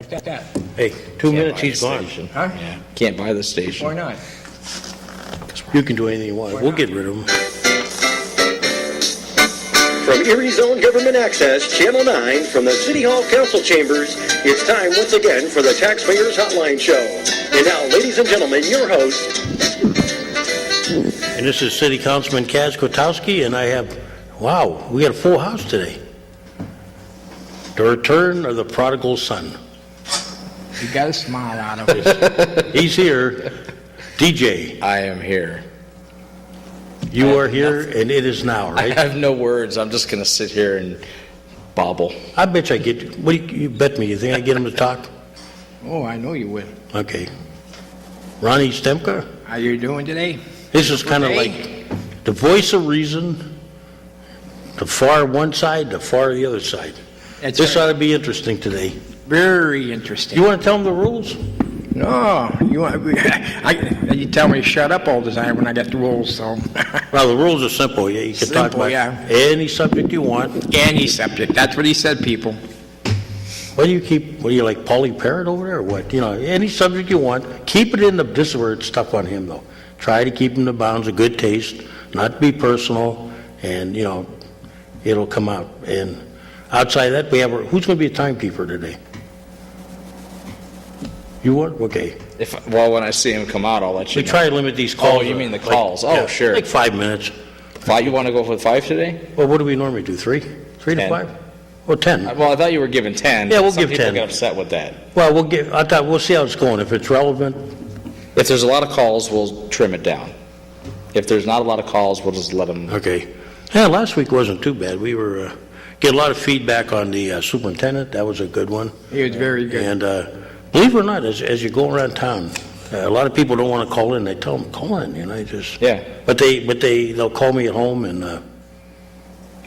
that. Hey, 2 minutes, he's gone. Huh? Yeah, can't buy the station. Why not? You can do anything you want. We'll get rid of him. From Erie's own Government Access, Channel 9, from the City Hall Council Chambers, it's time once again for the Taxpayers Hotline Show. And now, ladies and gentlemen, your host. And this is City Councilman Kaz Kotowski, and I have, wow, we got a full house today. The return of the prodigal son. You got a smile out of it. He's here. DJ, I am here. you are here, and it is now, I right? have no words. I'm just going to sit here and bobble. I bet you I get, what do you bet me? You think I get him to talk? Oh, I know you will. Okay. Ronnie Stemka? How you doing today? This is kind of Hey. like the voice of reason, the far one side, the far the other side. That's This right. ought to be interesting today. Very interesting. You want to tell them the rules? No, you tell me to shut up all the time when I get the rules, so. Well, the rules are simple. You can talk Simple, about yeah. any subject you want. Any subject. That's what he said, people. What do you like Paulie Parrott over there or what? You know, any subject you want. Keep it in the, this is where it's tough on him though. Try to keep him to bounds of good taste, not be personal, and, you know, it'll come out. And outside that, we have, who's going to be a timekeeper today? You want? Okay. Well, when I see him come out, I'll let you We know. try to limit these calls. Oh, you mean the calls. Oh, sure. Like 5 minutes. You want to go for 5 today? Well, what do we normally do? 3? 3 to 10. 5? Well, 10. Well, I thought you were giving 10. Yeah, we'll Some give people 10. get upset with that. Well, we'll see how it's going. If it's relevant, If there's a lot of calls, we'll trim it down. If there's not a lot of calls, we'll just let them. okay. Yeah, last week wasn't too bad. We were get a lot of feedback on the superintendent. That was a good one. He was very good. And believe it or not, as you go around town, a lot of people don't want to call in. They tell them, call in, you know, just. Yeah. But they'll call me at home and.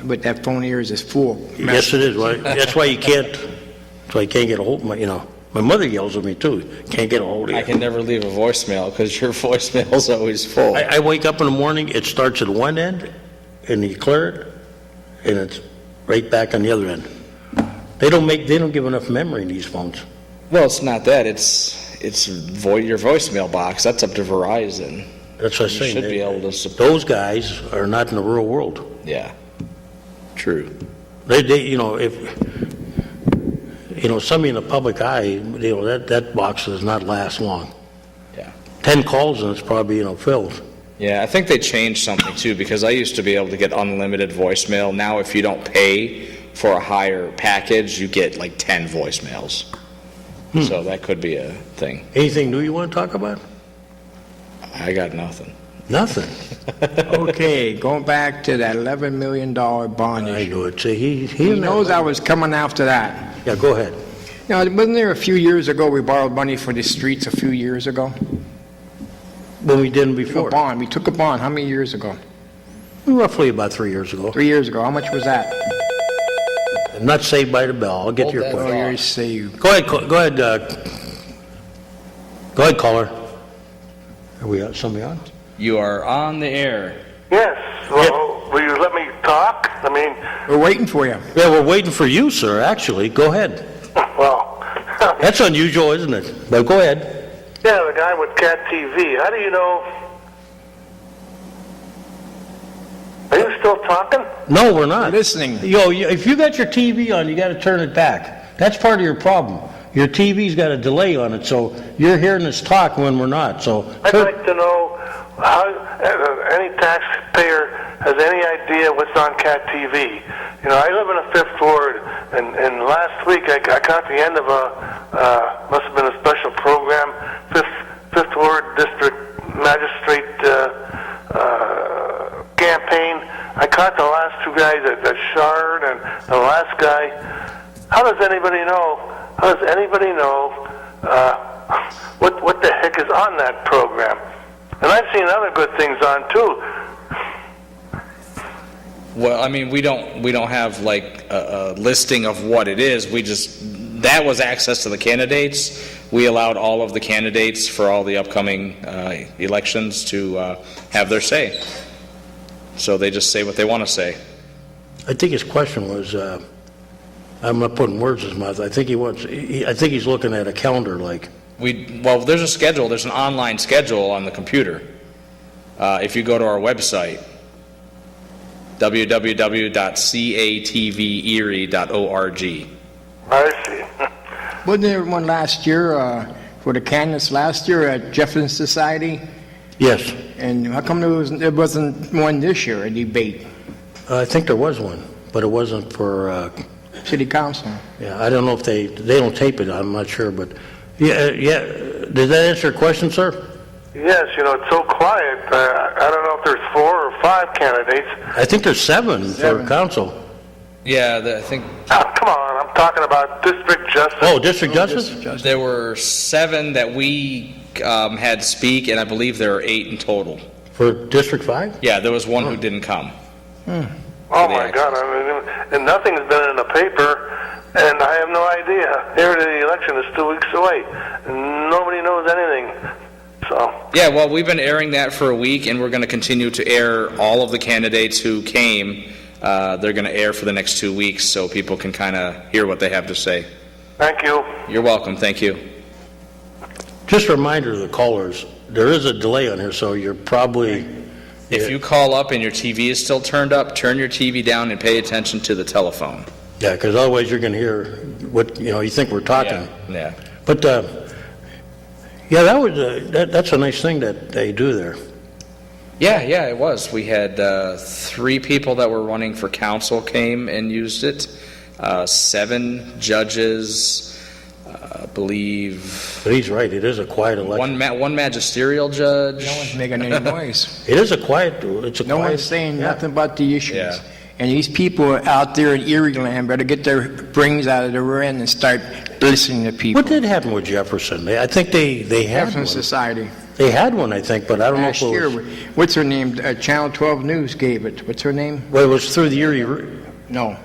But that phone here is full. Yes, it is. Right? That's why you can't. That's why you can't get a hold of my. You know, my mother yells at me too. Can't get a hold of you. I can never leave a voicemail because your voicemail's always full. I wake up in the morning. It starts at one end, and you clear it, and it's right back on the other end. They don't give enough memory in these phones. Well, it's not that. It's your voicemail box. That's up to Verizon. That's what I'm You saying. should be able to support. Those guys are not in the real world. Yeah. True. They you know, if you know somebody in the public eye, you know that box does not last long. Yeah. 10 calls and it's probably filled. Yeah, I think they changed something too because I used to be able to get unlimited voicemail. Now, if you don't pay for a higher package, you get like 10 voicemails. So that could be a thing. Anything new you want to talk about? I got nothing. Nothing. Okay, going back to that $11 million bond I issue. know it. See, He knows I was coming after that. Yeah, go ahead. Now, wasn't there a few years ago, we borrowed money for the streets a few years ago? When we didn't A before. bond, we took a bond, how many years ago? Roughly about 3 years ago. 3 years ago, how much was that? I'm not saved by the bell. I'll get to your Hold that question. Oh, thought. you're saved. Go ahead, go ahead, caller. Are we somebody on? You are on the air. Yes. Well, will you let me talk? I mean, We're waiting for you. Yeah, we're waiting for you, sir, actually. Go ahead. well, That's unusual, isn't it? But go ahead. yeah, the guy with Cat TV. How do you know? Are you still talking? No, we're not. Listening. If you got your TV on, you got to turn it back. That's part of your problem. Your TV's got a delay on it, so you're hearing us talk when we're not. So I'd like to know how any taxpayer has any idea what's on Cat TV. You know, I live in the 5th Ward, and last week I caught the end of must have been a special program, 5th Ward District Magistrate campaign. I caught the last 2 guys at Shard and the last guy. How does anybody know? What the heck is on that program? And I've seen other good things on too. Well, I mean, we don't have like a listing of what it is. That was access to the candidates. We allowed all of the candidates for all the upcoming elections to have their say. So they just say what they want to say. I think his question was, I'm not putting words in his mouth. I think I think he's looking at a calendar like. Well, there's a schedule, there's an online schedule on the computer. If you go to our website, www.catverie.org. I see. Wasn't there one last year for the candidates last year at Jefferson Society? Yes. And how come there wasn't one this year, a debate? I think there was one, but it wasn't for, City Council. yeah, I don't know if they don't tape it, I'm not sure, but, yeah, did that answer your question, sir? Yes, it's so quiet. I don't know if there's 4 or 5 candidates. I think there's 7 for council. Yeah, I think Come on, I'm talking about district justice. Oh, district justice? there were 7 that we had speak, and I believe there are 8 in total. For District 5? Yeah, there was one who didn't come. Oh my God! I mean, and nothing's been in the paper, and I have no idea. Here, the election is 2 weeks away, and nobody knows anything. So. Yeah, well, we've been airing that for a week, and we're going to continue to air all of the candidates who came. They're going to air for the next 2 weeks, so people can kind of hear what they have to say. Thank you. You're welcome. Thank you. Just a reminder to the callers, there is a delay on here, so you're probably... If you call up and your TV is still turned up, turn your TV down and pay attention to the telephone. Yeah, because otherwise you're going to hear what, you think we're talking. Yeah. But, yeah, that's a nice thing that they do there. Yeah, it was. We had 3 people that were running for council came and used it. 7 judges, I believe. But he's right, it is a quiet election. One magisterial judge. No one's making any noise. It is a quiet, No one's saying yeah. nothing about the issues. Yeah. And these people out there in Erie land better get their brains out of the wind and start listening to people. What did happen with Jefferson? I think they had Jefferson one. If They had one, I think, but I don't know if last it year, was... what's her name? Channel 12 News gave it. What's her name? Well, it was through the Erie... No.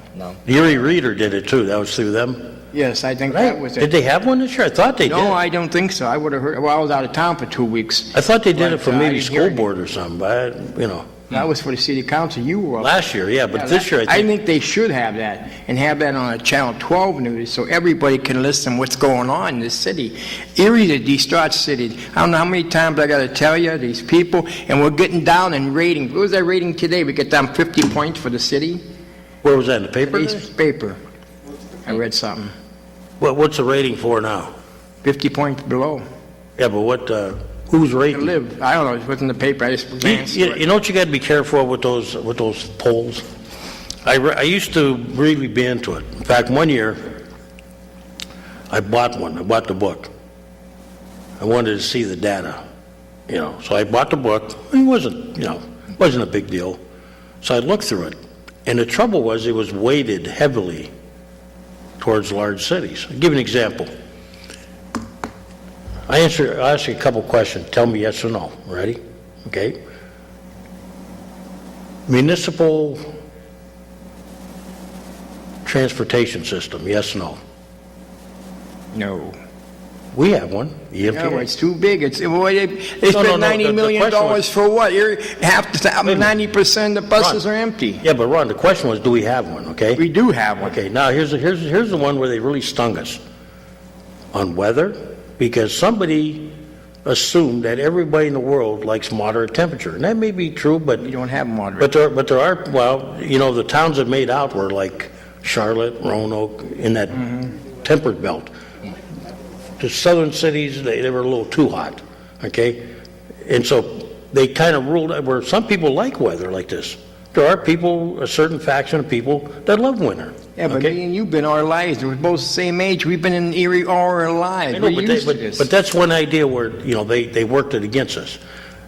The Erie Reader did it, too. That was through them. Yes, I think Right? that was it. Did they have one this year? I thought they did. No, I don't think so. I would have heard. Well, I was out of town for 2 weeks. I thought they did it for But, I maybe didn't hear school any. board or something, but, That was for the city council. You were up. last year, yeah, but this year I think they should have that and have that on a Channel 12 News so everybody can listen what's going on in the city. Erie's a distraught city. I don't know how many times I got to tell you, these people, and we're getting down in ratings. What was that rating today? We got down 50 points for the city? Where was that, in the paper? Today's paper. I read something. What's the rating for now? 50 points below. Yeah, but who's I rating? live. I don't know. It wasn't in the paper. I just glanced through it. You know what you got to be careful of with those polls? I used to really be into it. In fact, one year, I bought one. I bought the book. I wanted to see the data, So I bought the book. It wasn't a big deal. So I looked through it. And the trouble was it was weighted heavily towards large cities. I'll give you an example. I'll ask you a couple questions. Tell me yes or no. Ready? Okay. Municipal transportation system, yes or no? No. We have one, EMTA. No, it's too big. They spent no, $90 the million question was- for what? 90% of the buses Ron. are empty. Yeah, but Ron, the question was, do we have one, okay? We do have one. Okay, now here's the one where they really stung us. On weather, because somebody assumed that everybody in the world likes moderate temperature. And that may be true, but... We don't have moderate. But there are, the towns that made out were like Charlotte, Roanoke, in that temperate belt. The southern cities, they were a little too hot, okay? And so they kind of ruled where some people like weather like this. There are people, a certain faction of people that love winter. Yeah, but okay? me and you've been our lives. We're both the same age. We've been in Erie all our lives. I know, We're used to this. but that's one idea where, they worked it against us.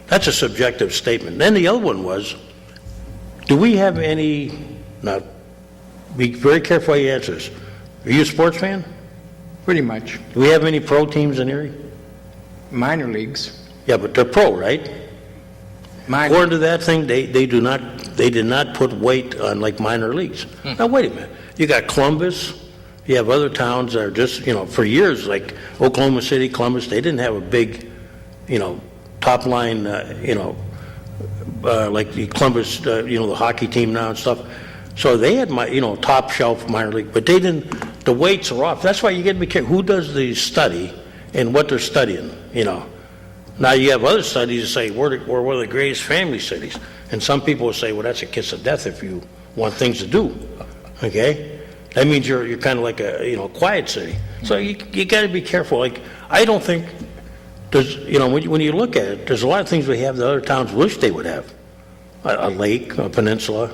That's a subjective statement. Then the other one was, do we have any, now, be very careful how you answer this. Are you a sports fan? Pretty much. Do we have any pro teams in Erie? Minor leagues. Yeah, but they're pro, right? According to that thing, they did not put weight on like minor leagues. Now, wait a minute. You got Columbus. You have other towns that are just, for years, like Oklahoma City, Columbus, they didn't have a big, top line, like the Columbus, the hockey team now and stuff. So they had top shelf minor league, but they didn't, the weights are off. That's why you get to be careful. Who does the study and what they're studying, Now you have other studies that say we're one of the greatest family cities. And some people will say, well, that's a kiss of death if you want things to do, okay? That means you're kind of like a, quiet city. So you got to be careful. Like, I don't think there's, when you look at it, there's a lot of things we have that other towns wish they would have. A lake, a peninsula,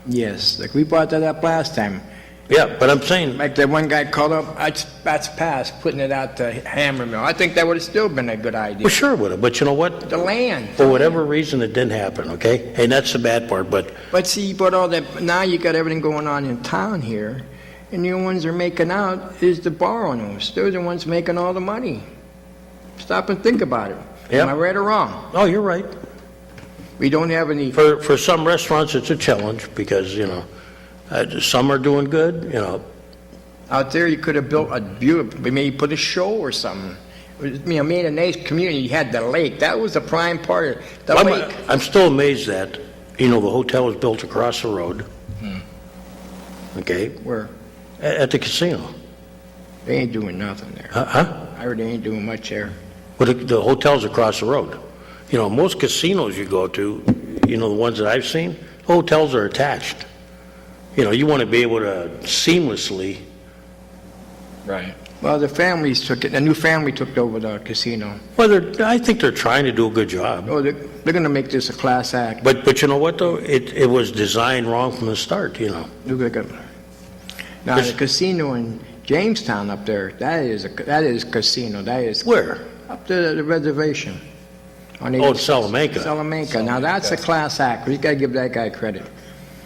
Yes, like we brought that up last time. Yeah, but I'm saying, Like that one guy called up, that's past, putting it out to Hammer Mill. I think that would have still been a good idea. well, sure it would have, but you know what? The land. For whatever reason, it didn't happen, okay? And that's the bad part, but But see, but all that, now you got everything going on in town here, and the ones they're making out is the bar owners. They're the ones making all the money. Stop and think about it. Yep. Am I right or wrong? oh, you're right. We don't have any, For some restaurants, it's a challenge because, some are doing good, out there you could have built a beautiful, maybe put a show or something. Made a nice community, you had the lake, that was the prime part of the lake. I'm still amazed that, the hotel was built across the road. Okay, Where at the casino. they ain't doing nothing there. Huh? I heard they ain't doing much there. But the hotel's across the road. Most casinos you go to, the ones that I've seen, hotels are attached. You want to be able to seamlessly. Right. Well, the families took it, a new family took over the casino. Well, I think they're trying to do a good job. Oh, they're going to make this a class act. But you know what, though? It was designed wrong from the start, Look like now, the casino in Jamestown up there, that is casino. That is Where? up to the reservation. Oh, Salamanca. Salamanca. Now, that's a class act. We got to give that guy credit.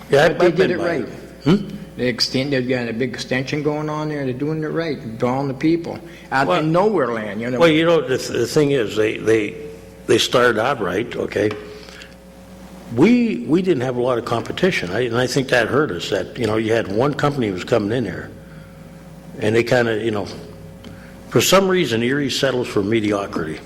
Yeah, But they I've did been it by right. They've got a big extension going on there. They're doing it right, drawing the people out Well- in nowhere land. Well, the thing is, they started out right, okay? We didn't have a lot of competition, and I think that hurt us, that, you had one company who was coming in here, and they kind of, for some reason, Erie settles for mediocrity.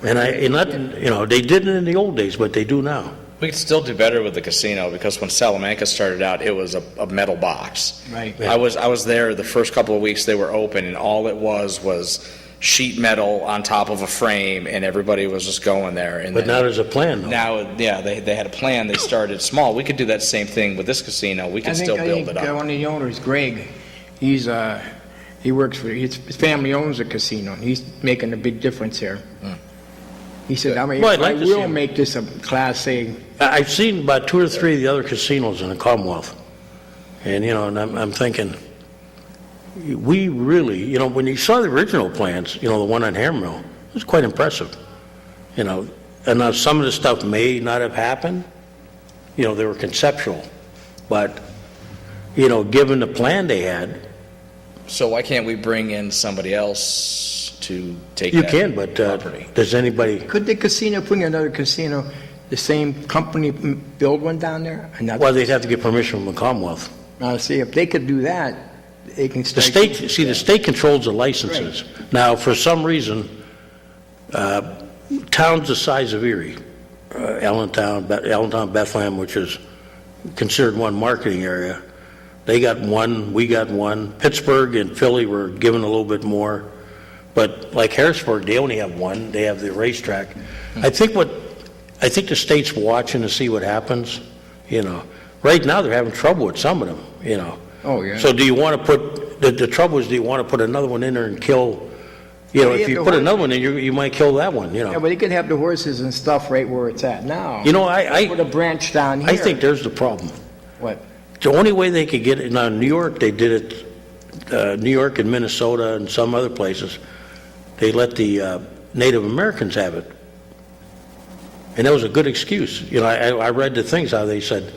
And they didn't in the old days, but they do now. We could still do better with the casino because when Salamanca started out, it was a metal box. Right. I was there the first couple of weeks they were open, and all it was sheet metal on top of a frame, and everybody was just going there. And But now there's a plan, though. now, yeah, they had a plan. They started small. We could do that same thing with this casino. We could still build it up. One of the owners, Greg, he works for, his family owns a casino. He's making a big difference here. He said, Well, I'd like I to see will him. make this a Class A. I've seen about 2 or 3 of the other casinos in the Commonwealth. And, and I'm thinking, we really, when you saw the original plans, the one on Hammer Mill, it was quite impressive. And now some of the stuff may not have happened. They were conceptual. But, given the plan they had, So why can't we bring in somebody else to take you that can, but property? does anybody, Could the casino, putting another casino, the same company build one down there? well, they'd have to get permission from the Commonwealth. Now, see, if they could do that, they can The start. the state controls the licenses. Now, for some reason, towns the size of Erie, Allentown, Bethlehem, which is considered one marketing area, they got one, we got one. Pittsburgh and Philly were given a little bit more. But like Harrisburg, they only have one. They have the racetrack. I think the state's watching to see what happens, Right now, they're having trouble with some of them, Oh, yeah. So do you want to put, the trouble is, do you want to put another one in there and kill, Well, if you you have put the another one in, you might kill that one, Yeah, but they could have the horses and stuff right where it's at now. Put a branch down here. I think there's the problem. What? The only way they could get it, now in New York, they did it, New York and Minnesota and some other places, they let the Native Americans have it. And that was a good excuse. I read the things how they said,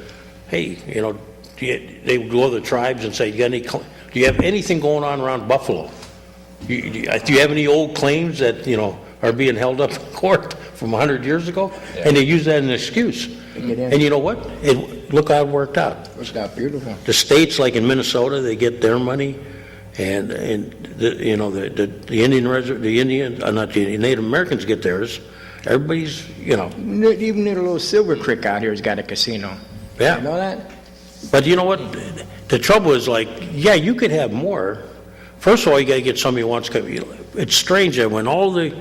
hey, they would go to the tribes and say, do you have anything going on around Buffalo? Do you have any old claims that, are being held up in court from 100 years ago? Yeah. And they use that as an excuse. get in. And you know what? Look how it worked out. Worked out beautiful. The states, like in Minnesota, they get their money, and the Native Americans get theirs. Everybody's, Even the little Silver Creek out here has got a casino. yeah. You know that? But you know what? The trouble is, like, yeah, you could have more. First of all, you got to get somebody who wants to. It's strange that when all the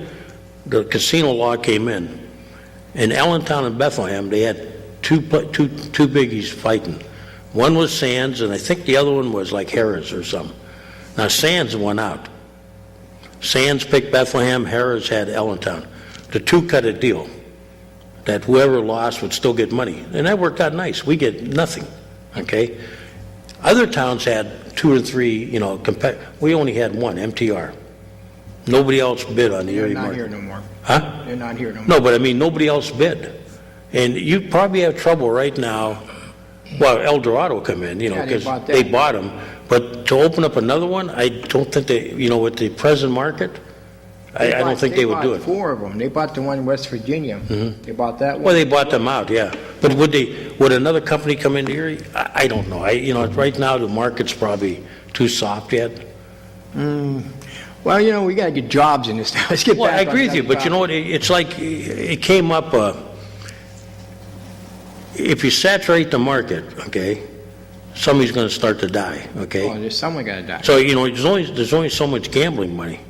casino law came in Allentown and Bethlehem, they had two biggies fighting. One was Sands, and I think the other one was like Harris or something. Now, Sands won out. Sands picked Bethlehem, Harris had Allentown. The two cut a deal that whoever lost would still get money. And that worked out nice. We get nothing, okay? Other towns had 2 or 3, we only had one, MTR. Nobody else bid on the They're early not market. here no more. Huh? They're not here no more. No, but I mean, nobody else bid. And you probably have trouble right now. Well, El Dorado come in, Yeah, they because bought they that. bought them. But to open up another one, I don't think they, with the present market, I don't think they would do bought it. 4 of them. They bought the one in West Virginia. They bought that one. Well, they bought them out, yeah. But would another company come into here? I don't know. Right now, the market's probably too soft yet. Well, we got to get jobs in this town. Let's get Well, back I agree on with you, but you know what? It's like, it came up, if you saturate the market, okay, somebody's going to start to die, okay? Oh, there's someone got to die. So, there's only so much gambling money.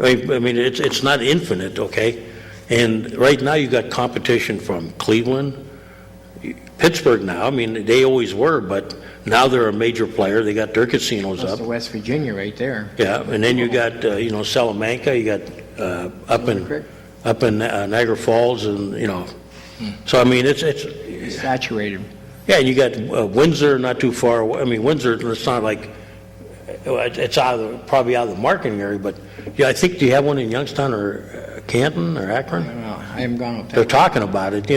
I mean, it's not infinite, okay? And right now, you got competition from Cleveland, Pittsburgh now. I mean, they always were, but now they're a major player. They got their casinos That's up. the West Virginia right there. Yeah, and then you got, Salamanca, you got up in Niagara Falls, and, So, I mean, it's Saturated. yeah, you got Windsor not too far away. I mean, Windsor, it's not like, it's probably out of the marketing area, but yeah, I think, do you have one in Youngstown or Canton or I Akron? don't know. I haven't gone up They're there. talking about it,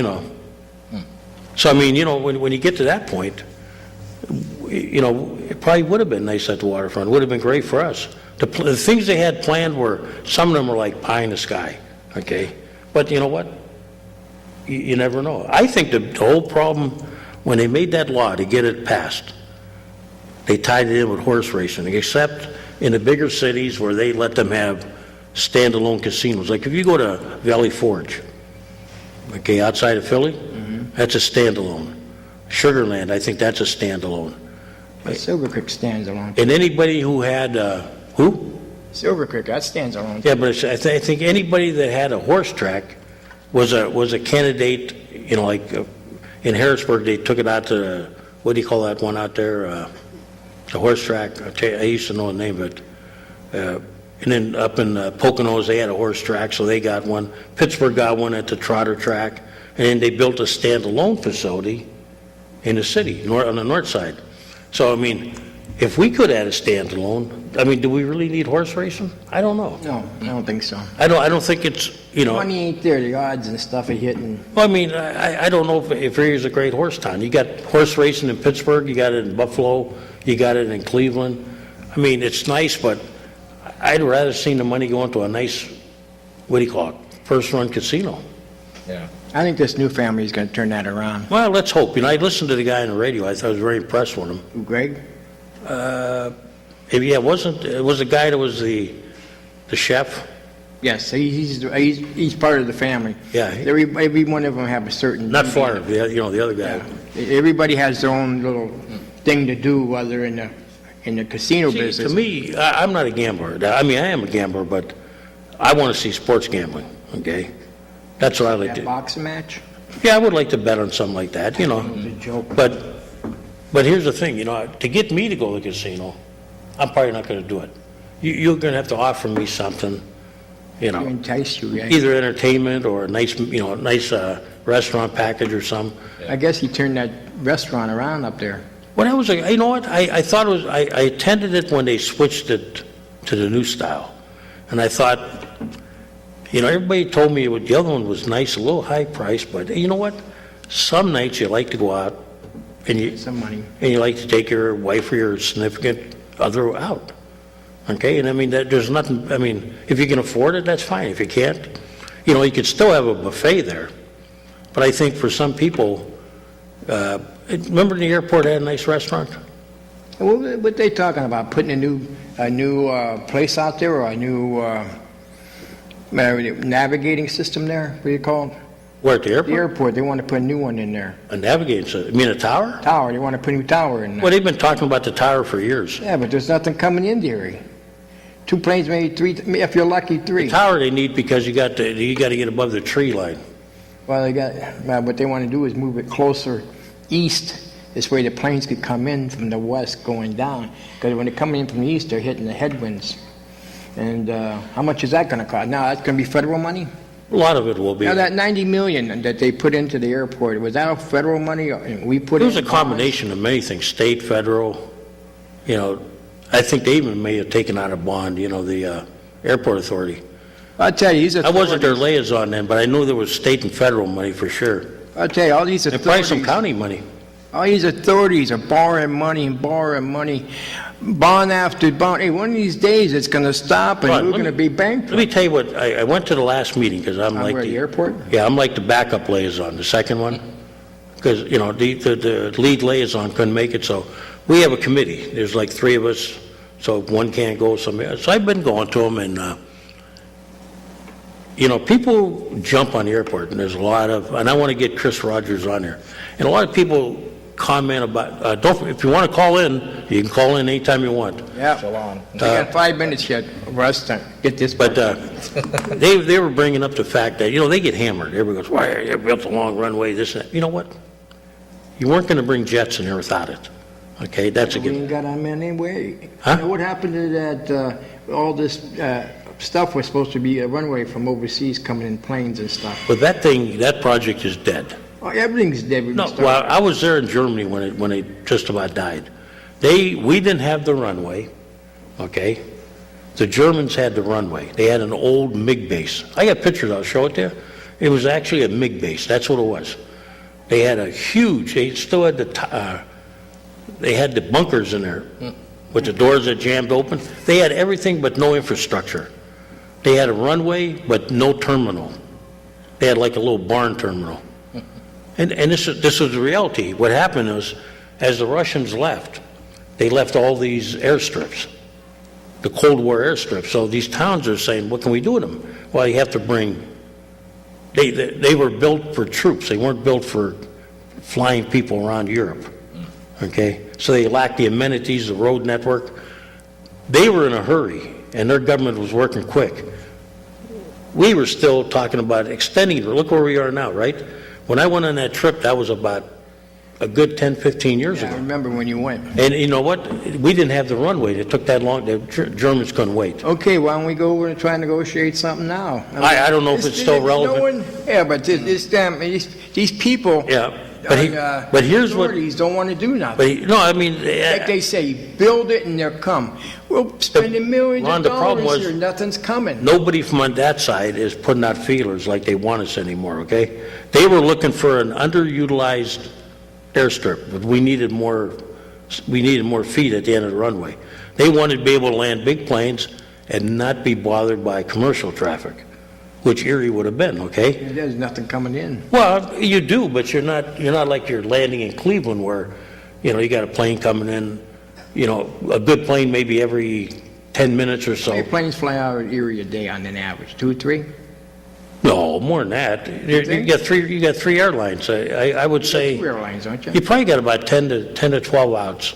So, I mean, when you get to that point, it probably would have been nice at the waterfront. It would have been great for us. The things they had planned some of them were like pie in the sky, okay? But you know what? You never know. I think the whole problem, when they made that law to get it passed, they tied it in with horse racing, except in the bigger cities where they let them have standalone casinos. Like if you go to Valley Forge, okay, outside of Philly, that's a standalone. Sugarland, I think that's a standalone. But Silver Creek stands alone. And anybody who had, who? Silver Creek, that stands alone. Yeah, but I think anybody that had a horse track was a candidate, in Harrisburg, they took it out to, what do you call that one out there? The horse track. I used to know the name of it. And then up in Poconos, they had a horse track, so they got one. Pittsburgh got one at the Trotter track. And then they built a standalone facility in the city, on the north side. So, I mean, if we could add a standalone, I mean, do we really need horse racing? I don't know. No, I don't think so. I don't think it's, Money ain't there. The odds and stuff are hitting. Well, I mean, I don't know if Erie's a great horse town. You got horse racing in Pittsburgh, you got it in Buffalo, you got it in Cleveland. I mean, it's nice, but I'd rather see the money go into a nice, what do you call it, first-run casino. Yeah. I think this new family is going to turn that around. Well, let's hope. I listened to the guy on the radio. I thought I was very impressed with him. Who, Greg? Yeah, it was the guy that was the chef. Yes, he's part of the family. Yeah. Every one of them have a certain. Not far, the other guy. Yeah. Everybody has their own little thing to do while they're in the casino See, business. to me, I'm not a gambler. I mean, I am a gambler, but I want to see sports gambling, okay? That's what I like That to. boxing match. Yeah, I would like to bet on something like that, It was a joke. But here's the thing, to get me to go to the casino, I'm probably not going to do it. You're going to have to offer me something, To entice you, yeah. either entertainment or a nice, restaurant package or something. I guess he turned that restaurant around up there. Well, that was, you know what, I thought it was, I attended it when they switched it to the new style. And I thought, everybody told me the other one was nice, a little high price, but you know what? Some nights you like to go out and Some money. you like to take your wife or your significant other out. Okay? And I mean, there's nothing, I mean, if you can afford it, that's fine. If you can't, you could still have a buffet there. But I think for some people, remember the airport had a nice restaurant? What they talking about? Putting a new place out there, or a new navigating system there? What do you call it? Where, at the The airport? airport, they want to put a new one in there. A navigating system. You mean a tower? Tower, they want to put a new tower in there. Well, they've been talking about the tower for years. Yeah, but there's nothing coming in there. 2 planes, maybe 3, if you're lucky, 3. The tower they need because you got to get above the tree line. Well, what they want to do is move it closer east. This way the planes could come in from the west going down. Because when they're coming in from the east, they're hitting the headwinds. And how much is that going to cost? Now, that's going to be federal money? A lot of it will be. Now, that $90 million that they put into the airport, was that federal money? Or we put It was in a combination of many things, state, federal, I think they even may have taken out a bond, the airport authority. I'll tell you, these I wasn't their authorities, liaison then, but I knew there was state and federal money for sure. I'll tell you, all these And probably some authorities, county money. all these authorities are borrowing money and borrowing money, bond after bond. Hey, one of these days it's going to stop and Ron, we're let going to me- be bankrupt. Let me tell you what, I went to the last meeting because I'm like Where, the airport? Yeah, I'm like the backup liaison, the second one, because, the lead liaison couldn't make it, so we have a committee. There's like 3 of us, so if one can't go, so I've been going to them, and, people jump on the airport, and there's a lot of, and I want to get Chris Rogers on there, and a lot of people comment about, if you want to call in, you can call in anytime you want. Yeah. Still on. We got 5 minutes yet, Russ, to get this. But they were bringing up the fact that, they get hammered. Everybody goes, why, you built a long runway, this and that. You know what? You weren't going to bring jets in there without it. Okay, that's a We given. ain't got on man anyway. Huh? You know what happened to that, all this stuff was supposed to be a runway from overseas coming in planes and stuff. But that project is dead. Oh, everything's dead. We No, started- well, I was there in Germany when it just about died. We didn't have the runway, okay? The Germans had the runway. They had an old MiG base. I got pictures, I'll show it to you. It was actually a MiG base, that's what it was. They had a huge, they still had they had the bunkers in there with the doors that jammed open. They had everything but no infrastructure. They had a runway but no terminal. They had like a little barn terminal. And this was the reality. What happened was, as the Russians left, they left all these airstrips, the Cold War airstrips. So these towns are saying, what can we do with them? Well, you have to bring, they were built for troops. They weren't built for flying people around Europe, okay? So they lacked the amenities, the road network. They were in a hurry, and their government was working quick. We were still talking about extending it. Look where we are now, right? When I went on that trip, that was about a good 10, 15 years Yeah, I ago. remember when you went. And you know what? We didn't have the runway. It took that long. The Germans couldn't wait. Okay, why don't we go over and try and negotiate something now? I don't know if it's still relevant. Yeah, but these people. Yeah, but here's what. Authorities don't want to do nothing. But no, I mean, Like they say, build it and they'll come. We're spending millions Ron, of the problem dollars was- here, nothing's coming. nobody from on that side is putting out feelers like they want us anymore. Okay, they were looking for an underutilized airstrip, but we needed more feet at the end of the runway. They wanted to be able to land big planes and not be bothered by commercial traffic, which Erie would have been, okay? There's nothing coming in. Well, you do, but you're not like you're landing in Cleveland where, you got a plane coming in, a good plane maybe every 10 minutes or How many so. planes fly out of Erie a day on an average? 2 or 3? No, more than that. You think? got three airlines. I would say. 2 airlines, aren't you? You probably got about 10 to 12 outs,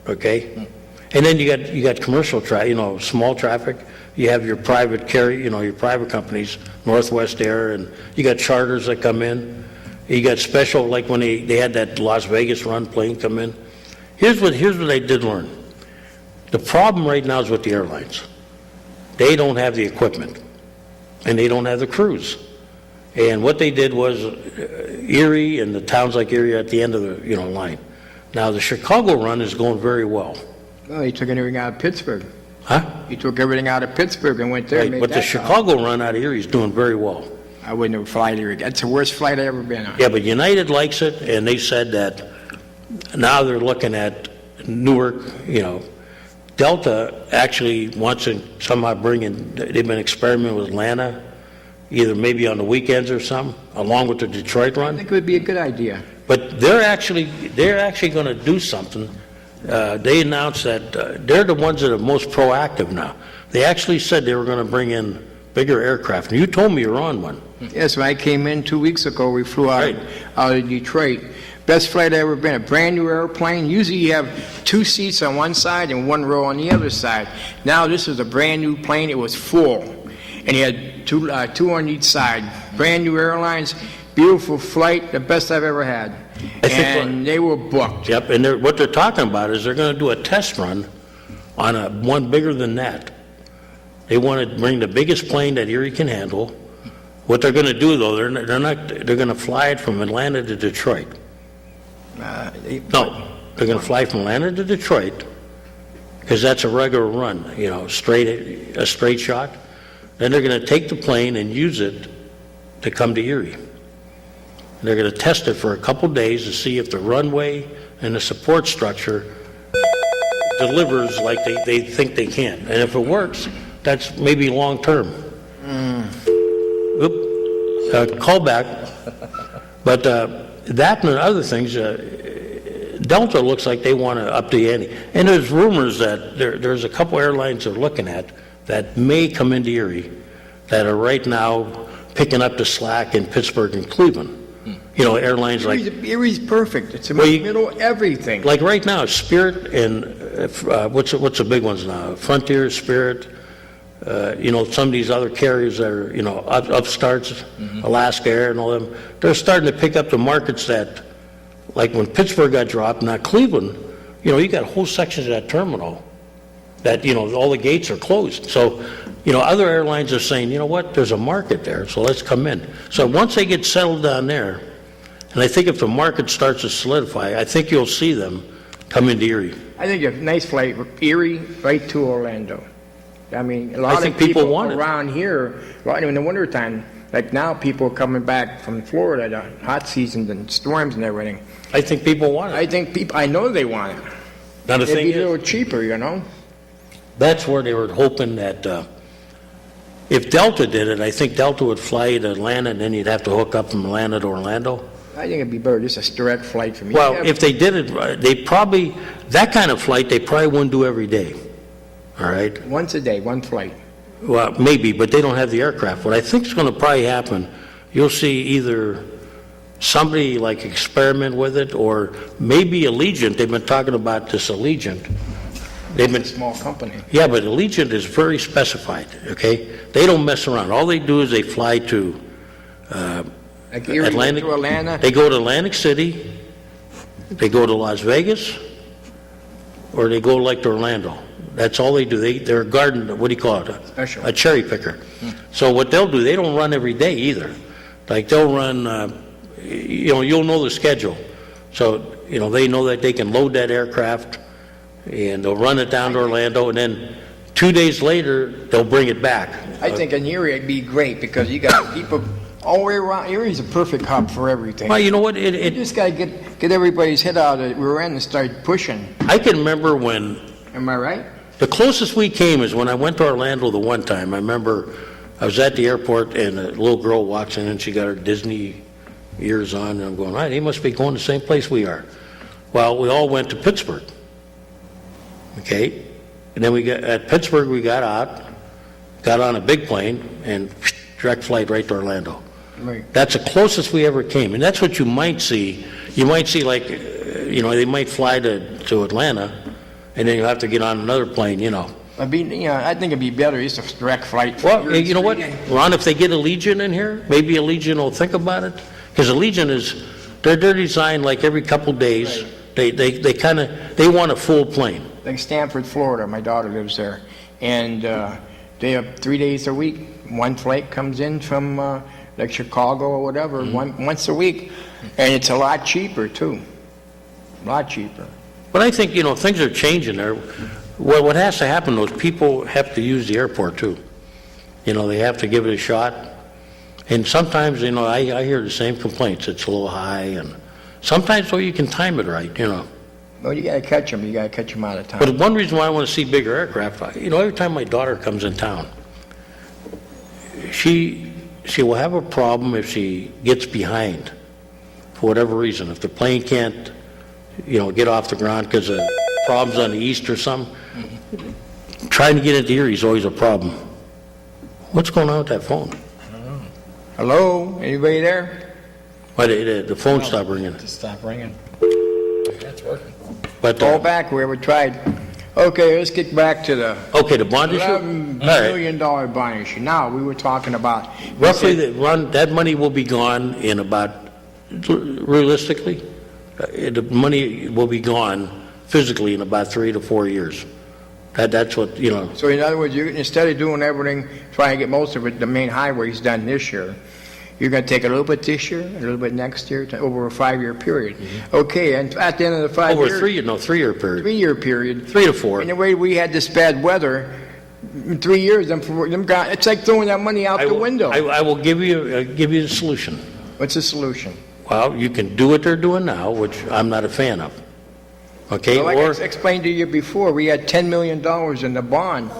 okay? And then you got commercial traffic, small traffic. You have your private your private companies, Northwest Air, and you got charters that come in. You got special, like when they had that Las Vegas run plane come in. Here's what I did learn. The problem right now is with the airlines. They don't have the equipment, and they don't have the crews. And what they did was Erie and the towns like Erie are at the end of the line. Now the Chicago run is going very well. Oh, he took everything out of Pittsburgh. Huh? He took everything out of Pittsburgh and went there and Right, made but the that Chicago run out of Erie is doing very well. I wouldn't have flied Erie. That's the worst flight I've ever been on. Yeah, but United likes it, and they said that now they're looking at Newark, Delta actually wants to somehow bring in, they've been experimenting with Atlanta, either maybe on the weekends or something, along with the Detroit I run. think it would be a good idea. But they're actually going to do something. They announced that they're the ones that are most proactive now. They actually said they were going to bring in bigger aircraft, and you told me you're on one. Yes, when I came in 2 weeks ago, we flew Right. out of Detroit. Best flight I ever been, a brand new airplane. Usually you have 2 seats on one side and 1 row on the other side. Now this is a brand new plane, it was full. And you had two on each side. Brand new airlines, beautiful flight, the best I've ever had. I think And they were booked. Yep, and what they're talking about is they're going to do a test run on one bigger than that. They want to bring the biggest plane that Erie can handle. What they're going to do, though, they're going to fly it from Atlanta to Detroit. No, they're going to fly from Atlanta to Detroit, because that's a regular run, a straight shot. Then they're going to take the plane and use it to come to Erie. They're going to test it for a couple days to see if the runway and the support structure delivers like they think they can. And if it works, that's maybe long term. Call back. But that and other things, Delta looks like they want to up the ante. And there's rumors that there's a couple airlines they're looking at that may come into Erie that are right now picking up the slack in Pittsburgh and Cleveland. Airlines like... Erie's perfect. It's in the middle of everything. Like right now, Spirit and, what's the big ones now? Frontier, Spirit, some of these other carriers that are, upstarts, Alaska Air and all them, they're starting to pick up the markets that, like when Pittsburgh got dropped, not Cleveland, you got whole sections of that terminal that, all the gates are closed. So, other airlines are saying, you know what, there's a market there, so let's come in. So once they get settled down there, and I think if the market starts to solidify, I think you'll see them come into Erie. I think a nice flight, Erie right to Orlando. I mean, a lot I think of people want it. around here, in the wintertime, like now people are coming back from Florida, the hot seasons and storms and everything. I think people want it. I know they want it. Now the It'd thing be a little is, cheaper, that's where they were hoping that if Delta did it, I think Delta would fly to Atlanta and then you'd have to hook up from Atlanta to Orlando. I think it'd be better just a direct flight from here. Well, if they did it, that kind of flight, they probably wouldn't do every day. All right? Once a day, one flight. Well, maybe, but they don't have the aircraft. What I think is going to probably happen, you'll see either somebody like experiment with it, or maybe Allegiant. They've been talking about this Allegiant. They've been It's a small company. Yeah, but Allegiant is very specified. Okay, they don't mess around. All they do is they fly to Like Erie Atlantic. to Atlanta. They go to Atlantic City. They go to Las Vegas, or they go like to Orlando. That's all they do. They're a garden, what do you call it? Special. A cherry picker. So what they'll do, they don't run every day either. Like they'll run, you'll know the schedule. So, they know that they can load that aircraft and they'll run it down to Orlando, and then 2 days later, they'll bring it back. I think in Erie it'd be great because you got people all the way around. Erie's a perfect hub for everything. Well, you know what? You just got to get everybody's head out of the rear end and start pushing. I can remember when Am I right? the closest we came is when I went to Orlando the one time. I remember I was at the airport and a little girl walks in and she got her Disney ears on, and I'm going, right, they must be going the same place we are. Well, we all went to Pittsburgh. Okay? And then at Pittsburgh we got out, got on a big plane, and direct flight right to Orlando. Right. That's the closest we ever came. And that's what you might see. You might see they might fly to Atlanta, and then you'll have to get on another plane, I think it'd be better just a direct flight. Well, you know what, Ron, if they get Allegiant in here, maybe Allegiant will think about it. Because Allegiant they're designed like every couple days. Right. They want a full plane. Like Stanford, Florida, my daughter lives there. And they have 3 days a week. One flight comes in from like Chicago or whatever, once a week. And it's a lot cheaper, too. A lot cheaper. But I think, things are changing there. What has to happen, those people have to use the airport, too. They have to give it a shot. And sometimes, I hear the same complaints. It's a little high. And sometimes, though, you can time it right, Well, you got to catch them. You got to catch them out of time. But one reason why I want to see bigger aircraft, every time my daughter comes in town, she will have a problem if she gets behind for whatever reason. If the plane can't, get off the ground because of problems on the east or something, trying to get into Erie is always a problem. What's going on with that phone? Hello, anybody there? Why, the phone stopped ringing. Just stop ringing. That's working. But, Call back, whoever tried. Okay, let's get back to the okay, the bond issue? $11 All right. million bond issue. Now, we were talking about. Roughly, that money will be gone in about, realistically, the money will be gone physically in about 3 to 4 years. That's what, you know. So in other words, instead of doing everything, trying to get most of it, the main highways done this year, you're going to take a little bit this year, a little bit next year, over a 5-year period. Okay, and at the end of the 5 years... Over a 3-year period. 3-year period. 3 to 4. And the way we had this bad weather, in 3 years, it's like throwing that money out the window. I will give you the solution. What's the solution? Well, you can do what they're doing now, which I'm not a fan of. Okay? Well, like or I explained to you before, we had $10 million in the bond,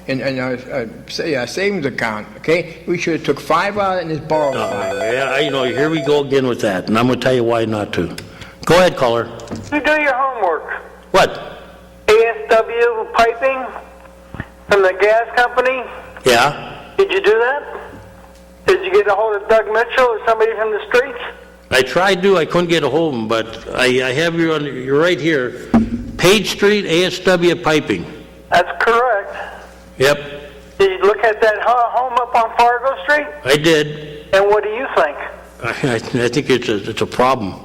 in a savings account, okay? We should have took 5 out and just borrowed 5. yeah, you know, here we go again with that, and I'm going to tell you why not to. Go ahead, caller. You do your homework. What? ASW piping from the gas company. Yeah? Did you do that? Did you get a hold of Doug Mitchell or somebody from the streets? I tried to. I couldn't get a hold of him, but I have you on. You're right here. Page Street, ASW Piping. That's correct. Yep, Did you look at that home up on Fargo Street? I did. And what do you think? I think it's a problem.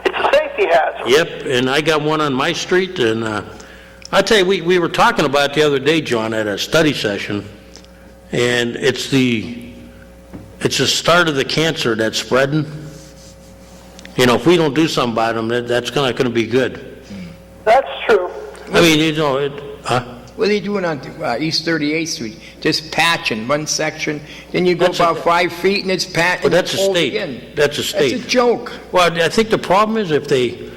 It's a safety hazard. Yep, and I got one on my street, and I tell you, we were talking about it the other day, John, at a study session, and it's the start of the cancer that's spreading. You know, if we don't do something about them, that's not going to be good. That's true. I mean, you know, What are they doing on East 38th Street? Just patching one section, then you go That's about 5 feet and it's patched. Well, that's a state. That's a state. That's a joke. Well, I think the problem is if they...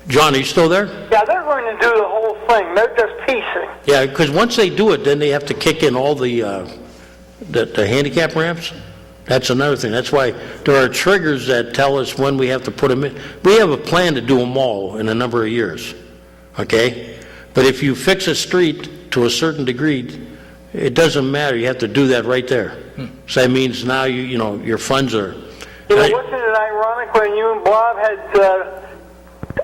John, are you still there? Yeah, they're going to do the whole thing. They're just piecing. Yeah, because once they do it, then they have to kick in all the handicap ramps. That's another thing. That's why there are triggers that tell us when we have to put them in. We have a plan to do them all in a number of years, okay? But if you fix a street to a certain degree, it doesn't matter. You have to do that right there. So that means now you know your funds are. You know, wasn't it ironic when you and Bob had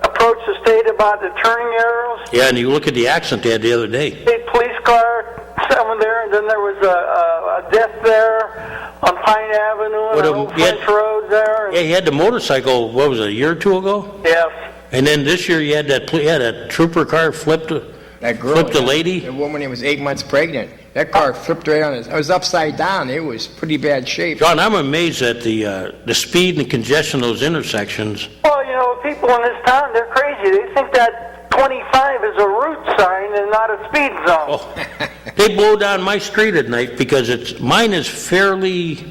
approached the state about the turning arrows? Yeah, and you look at the accident they had the other day. A police car, someone there, and then there was a death there on Pine Avenue and on French Road there. Yeah, he had the motorcycle. What was it, a year or two ago? Yes. And then this year you had that trooper car flipped a lady. The woman that was 8 months pregnant. That car flipped right on it. It was upside down. It was pretty bad shape. John, I'm amazed at the speed and the congestion of those intersections. Well, you know, people in this town, they're crazy. They think that 25 is a route sign and not a speed zone. Oh, they blow down my street at night because mine is fairly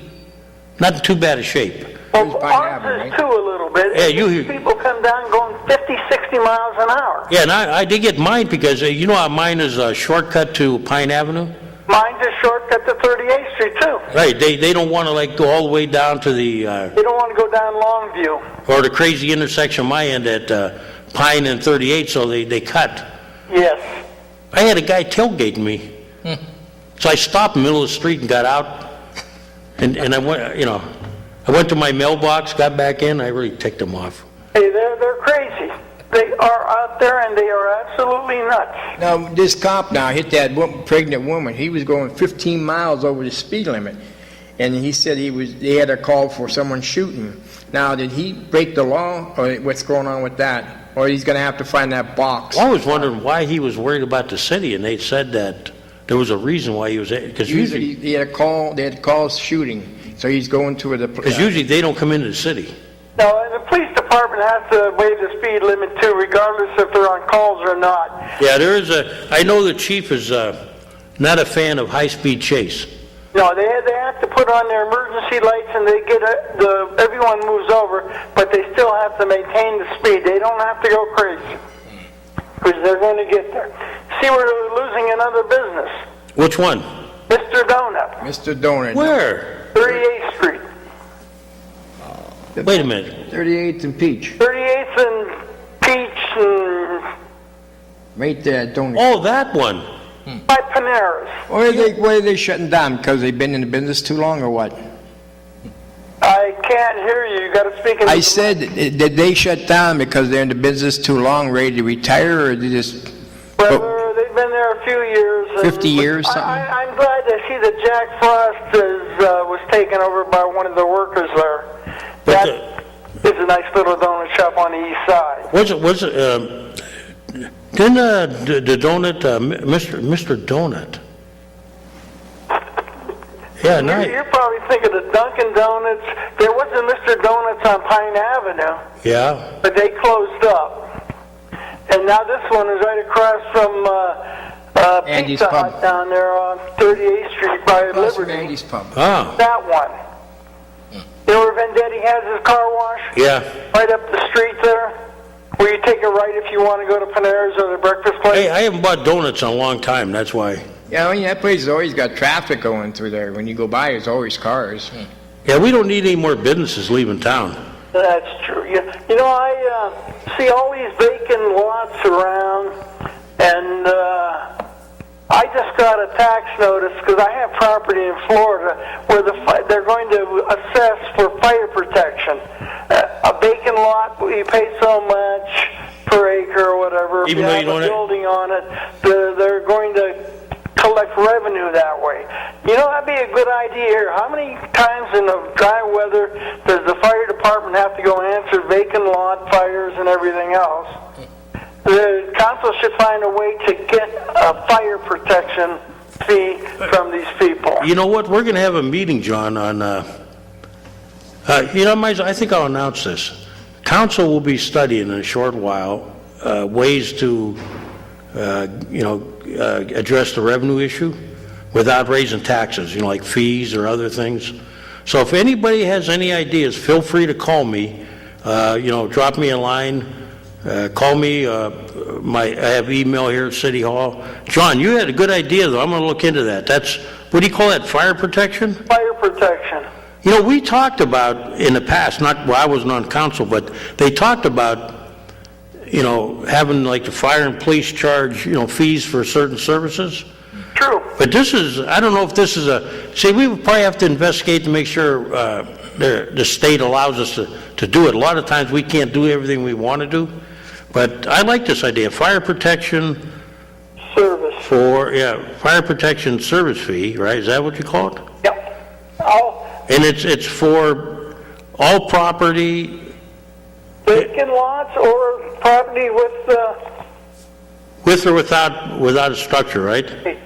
not in too bad a shape. Well, ours is too a little bit. Yeah, people come down going 50, 60 miles an hour. Yeah, and I did get mine because you know how mine is a shortcut to Pine Avenue? Mine's a shortcut to 38th Street, too. Right, they don't want to like go all the way down to the... they don't want to go down Longview. Or the crazy intersection on my end at Pine and 38, so they cut. Yes. I had a guy tailgating me. So I stopped in the middle of the street and got out. And I went, you know, I went to my mailbox, got back in, I really ticked them off. Hey, they're crazy. They are out there and they are absolutely nuts. Now, this cop now hit that pregnant woman. He was going 15 miles over the speed limit. And he said they had a call for someone shooting. Now, did he break the law, or what's going on with that? Or he's going to have to find that box? I was wondering why he was worried about the city, and they said that there was a reason why he was... Because usually they had calls shooting. So he's going to the... Because usually they don't come into the city. No, and the police department has to waive the speed limit too, regardless if they're on calls or not. Yeah, there is I know the chief is not a fan of high-speed chase. No, they have to put on their emergency lights and they get everyone moves over, but they still have to maintain the speed. They don't have to go crazy because they're going to get there. See, we're losing another business. Which one? Mr. Donut. Mr. Donut. Where? 38th Street. Wait a minute. 38th and Peach. 38th and Peach and... Right there, Donut. Oh, that one. by Paneras. Why are they shutting down? Because they've been in the business too long or what? I can't hear you. You got to speak into I the said, mic. did they shut down because they're in the business too long, ready to retire, or they just... Well, they've been there a few years. and 50 years, something? I'm glad to see that Jack Frost was taken over by one of the workers there. But That is a nice little donut shop on the east side. Didn't the donut, Mr. Donut? Yeah, nice. You're probably thinking of Dunkin' Donuts. There was a Mr. Donuts on Pine Avenue, Yeah. but they closed up. And now this one is right across from Andy's Pizza Pub. Hut down there on 38th Street by Across from Liberty. Andy's Pub. Ah, That one. You know where Vendetti has his car wash? yeah. Right up the street there, where you take a right if you want to go to Panera's or the breakfast place. Hey, I haven't bought donuts in a long time, that's why. Yeah, I mean, that place has always got traffic going through there. When you go by, there's always cars. Yeah, we don't need any more businesses leaving town. That's true. You know, I see all these vacant lots around, and I just got a tax notice because I have property in Florida where they're going to assess for fire protection. A vacant lot, you pay so much per acre or whatever. Even if though you you have don't a building on it, they're going to collect revenue that way. You know, that'd be a good idea here. How many times in the dry weather does the fire department have to go answer vacant lot fires and everything else? The council should find a way to get a fire protection fee from these people. You know what, we're gonna have a meeting, John, on, I think I'll announce this. Council will be studying in a short while, ways to, address the revenue issue without raising taxes, like fees or other things. So if anybody has any ideas, feel free to call me, drop me a line, call me, I have email here at City Hall. John, you had a good idea, though. I'm going to look into that. That's, what do you call that, fire protection? Fire protection. We talked about in the past, I wasn't on council, but they talked about, having like the fire and police charge, fees for certain services. True. But this is, I don't know if this is we would probably have to investigate to make sure the state allows us to do it. A lot of times we can't do everything we want to do. But I like this idea, fire protection Service. fire protection service fee, right? Is that what you call it? Yep. And it's for all property, Vacant lots or property with with or without a structure, right?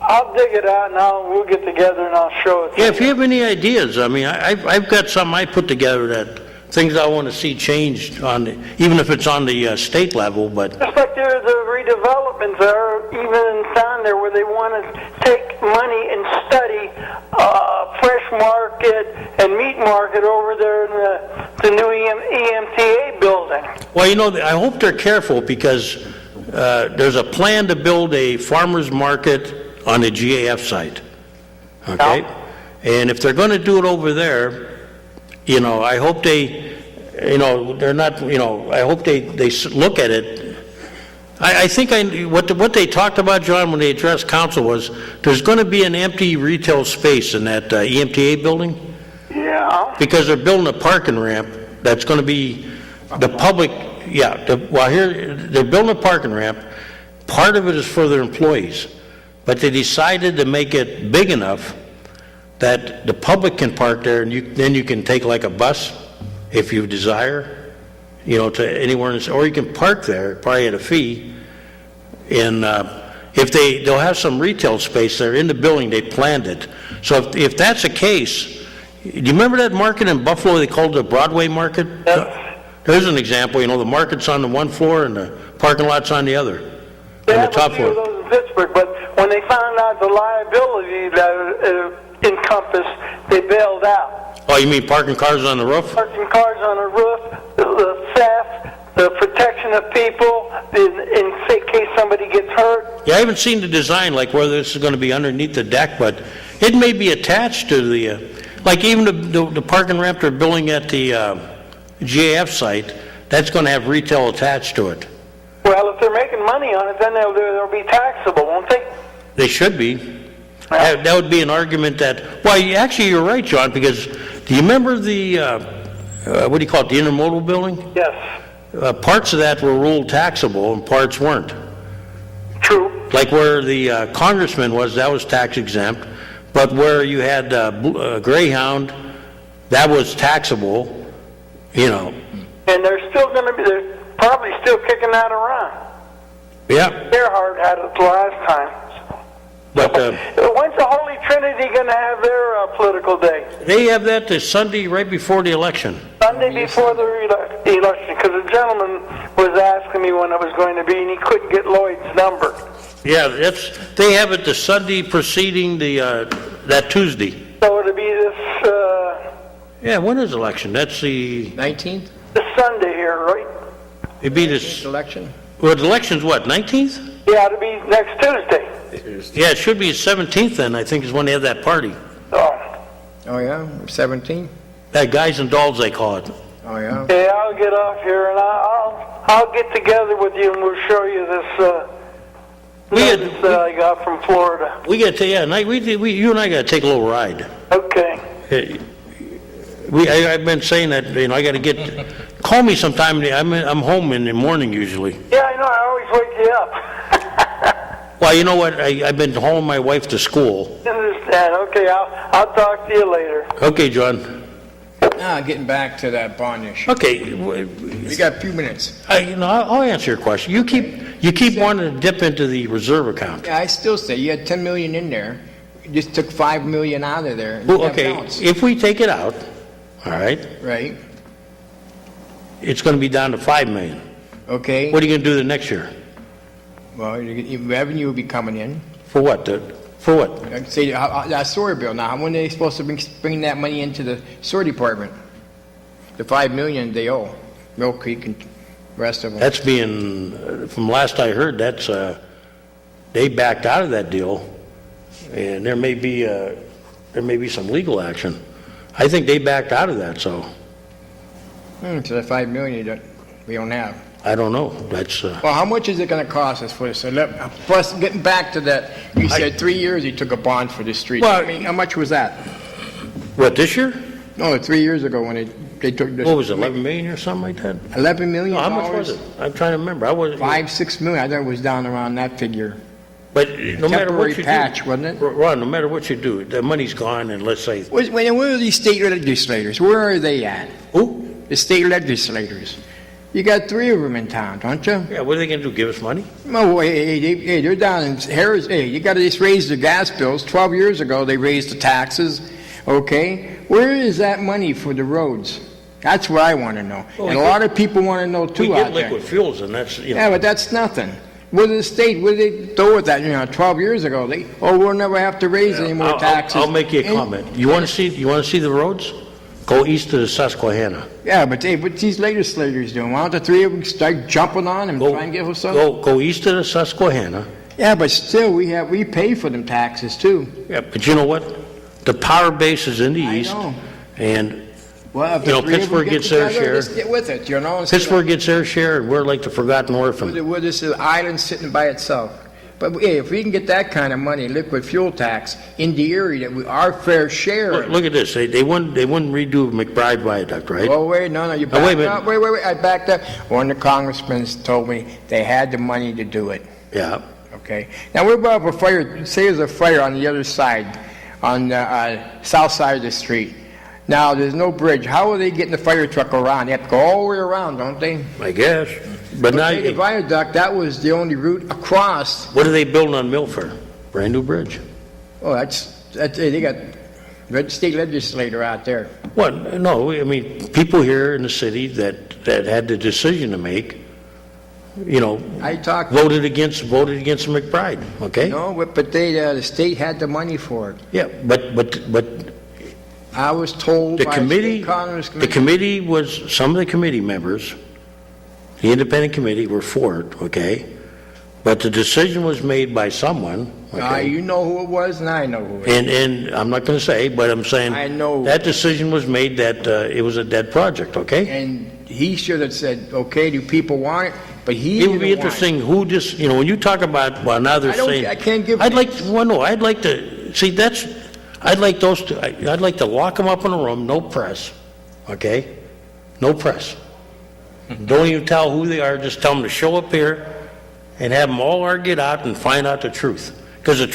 I'll dig it out and we'll get together and I'll show it to Yeah, you. if you have any ideas, I mean, I've got some I put together that things I want to see changed even if it's on the state level, but Just like there's the redevelopments there, even in town there, where they want to take money and study fresh market and meat market over there in the new EMTA building. well, I hope they're careful because there's a plan to build a farmer's market on the GAF site, okay? Yeah. And if they're going to do it over there, I hope they, they're not, I hope they look at it. I think what they talked about, John, when they addressed council was there's going to be an empty retail space in that EMTA building Yeah. because they're building a parking ramp that's going to be the public, they're building a parking ramp. Part of it is for their employees, but they decided to make it big enough that the public can park there, and then you can take like a bus if you desire, to anywhere, or you can park there, probably at a fee. And they'll have some retail space there in the building, they planned it. So if that's the case, do you remember that market in Buffalo they called the Broadway Market? Yes. There's an example, the market's on the one floor and the parking lot's on the other, They on the have top a few of floor. those in Pittsburgh, but when they found out the liability that encompassed, they bailed out. Oh, you mean parking cars on the roof? Parking cars on the roof, the theft, the protection of people in case somebody gets hurt. Yeah, I haven't seen the design, like whether this is going to be underneath the deck, but it may be attached to the, like even the parking ramp they're building at the GAF site, that's going to have retail attached to it. Well, if they're making money money on it, then they'll be taxable, won't they? They should be. That would be an argument that, well, actually, you're right, John, because do you remember the, what do you call it, the intermodal building? Yes. Parts of that were ruled taxable and parts weren't. True. Like where the congressman was, that was tax exempt, but where you had Greyhound, that was taxable, you know. And they're probably still kicking that around. Yeah. Gerhard had it the last time. But When's the Holy Trinity going to have their political day? they have that this Sunday right before the election. Sunday before the election, because a gentleman was asking me when it was going to be, and he couldn't get Lloyd's number. Yeah, they have it the Sunday preceding that Tuesday. So it'll be this Yeah, when is election? That's the 19th Sunday here, right? it'd be this. election? Well, the election's what, 19th? Yeah, it'll be next Tuesday. Yeah, it should be 17th then, I think, is when they have that party. Oh, Oh, yeah, 17? That Guys and Dolls, they call it. Oh, yeah. okay, I'll get off here and I'll get together with you and we'll show you this notice that I got from Florida. We got to, yeah, you and I got to take a little ride. Okay. I've been saying that, you know, I got to call me sometime. I'm home in the morning usually. Yeah, I know. I always wake you up. Well, you know what? I've been hauling my wife to school. I understand. Okay, I'll talk to you later. Okay, John. Now, getting back to that bond issue. Okay, We got a few minutes. I'll answer your question. You keep wanting to dip into the reserve account. Yeah, I still say you had 10 million in there. You just took 5 million out of there. Well, You have okay, balance. if we take it out, all right, Right, it's going to be down to 5 million. okay. What are you going to do the next year? Well, your revenue will be coming in. For what? For what? Like say, that sewer bill, now, when are they supposed to bring that money into the sewer department? The 5 million they owe, Mill Creek and the rest of them. That's being, from last I heard, that's, they backed out of that deal, and there may be some legal action. I think they backed out of that, so So the 5 million we don't have. I don't know. That's, Well, how much is it gonna cost us for this? Plus, getting back to that, you said 3 years you took a bond for the street. Well, I mean, how much was that? what, this year? No, 3 years ago when they took this. What was it, 11 million or something like that? 11 million No, how dollars? much was it? I'm trying to remember. I wasn't. 5-6 million, I thought it was down around that figure. But no matter what Temporary you do. patch, wasn't it? Ron, no matter what you do, the money's gone, and let's say, Where are these state legislators? Where are they at? who? The state legislators. You got 3 of them in town, don't you? Yeah, what are they going to do, give us money? No, hey, they're down in Harris. Hey, you got to just raise the gas bills. 12 years ago, they raised the taxes. Okay, where is that money for the roads? That's what I want to know. Well, And a lot of people want to know We too get out there. liquid fuels, and that's, you know. Yeah, but that's nothing. What did the state? What did they do with that? 12 years ago, we'll never have to raise any more taxes. I'll make you a comment. You want to see the roads? Go east of the Susquehanna. Yeah, but what these legislators doing? Why don't the 3 of them start jumping on and try and give us some? Go east of the Susquehanna. Yeah, but still, we pay for them taxes too. Yeah, but you know what? The power base is in the I east, know. and Well, if You know, the 3 of them Pittsburgh get gets their together, share. let's get with it, instead of- Pittsburgh gets their share, and we're like the forgotten orphan. We're just an island sitting by itself. But hey, if we can get that kind of money, liquid fuel tax, in the area, our fair share. Look at this, they wouldn't redo McBride Viaduct, right? Oh, wait, no, you Oh, wait a backed minute. up. Wait, I backed up. One of the congressmen told me they had the money to do it, Yeah. okay? Now, what about if a fire, say there's a fire on the other side, on the south side of the street. Now, there's no bridge. How are they getting the fire truck around? They have to go all the way around, don't they? I guess. But now, Okay, the viaduct, that was the only route across. what are they building on Milford? Brand new bridge. Oh, that's they got state legislator out there. What? No, I mean, people here in the city that had the decision to make, I talked. voted against McBride, okay? No, but the state had the money for it. Yeah, but I was told the by committee, state Congress the committee was, some of the committee members, the independent committee were for it, okay? But the decision was made by someone, okay? You know who it was, and I know who it was. And I'm not going to say, but I'm saying. I know. That decision was made that it was a dead project, okay? And he should have said, okay, do people want it? But he It would be didn't want interesting who just, when you talk about, well, now they're I don't- saying. I can't give I'd like, names. well, no, I'd like to, see, I'd like those two, I'd like to lock them up in a room, no press, okay? No press. Don't even tell who they are, just tell them to show up here and have them all argue it out and find out the truth. Because the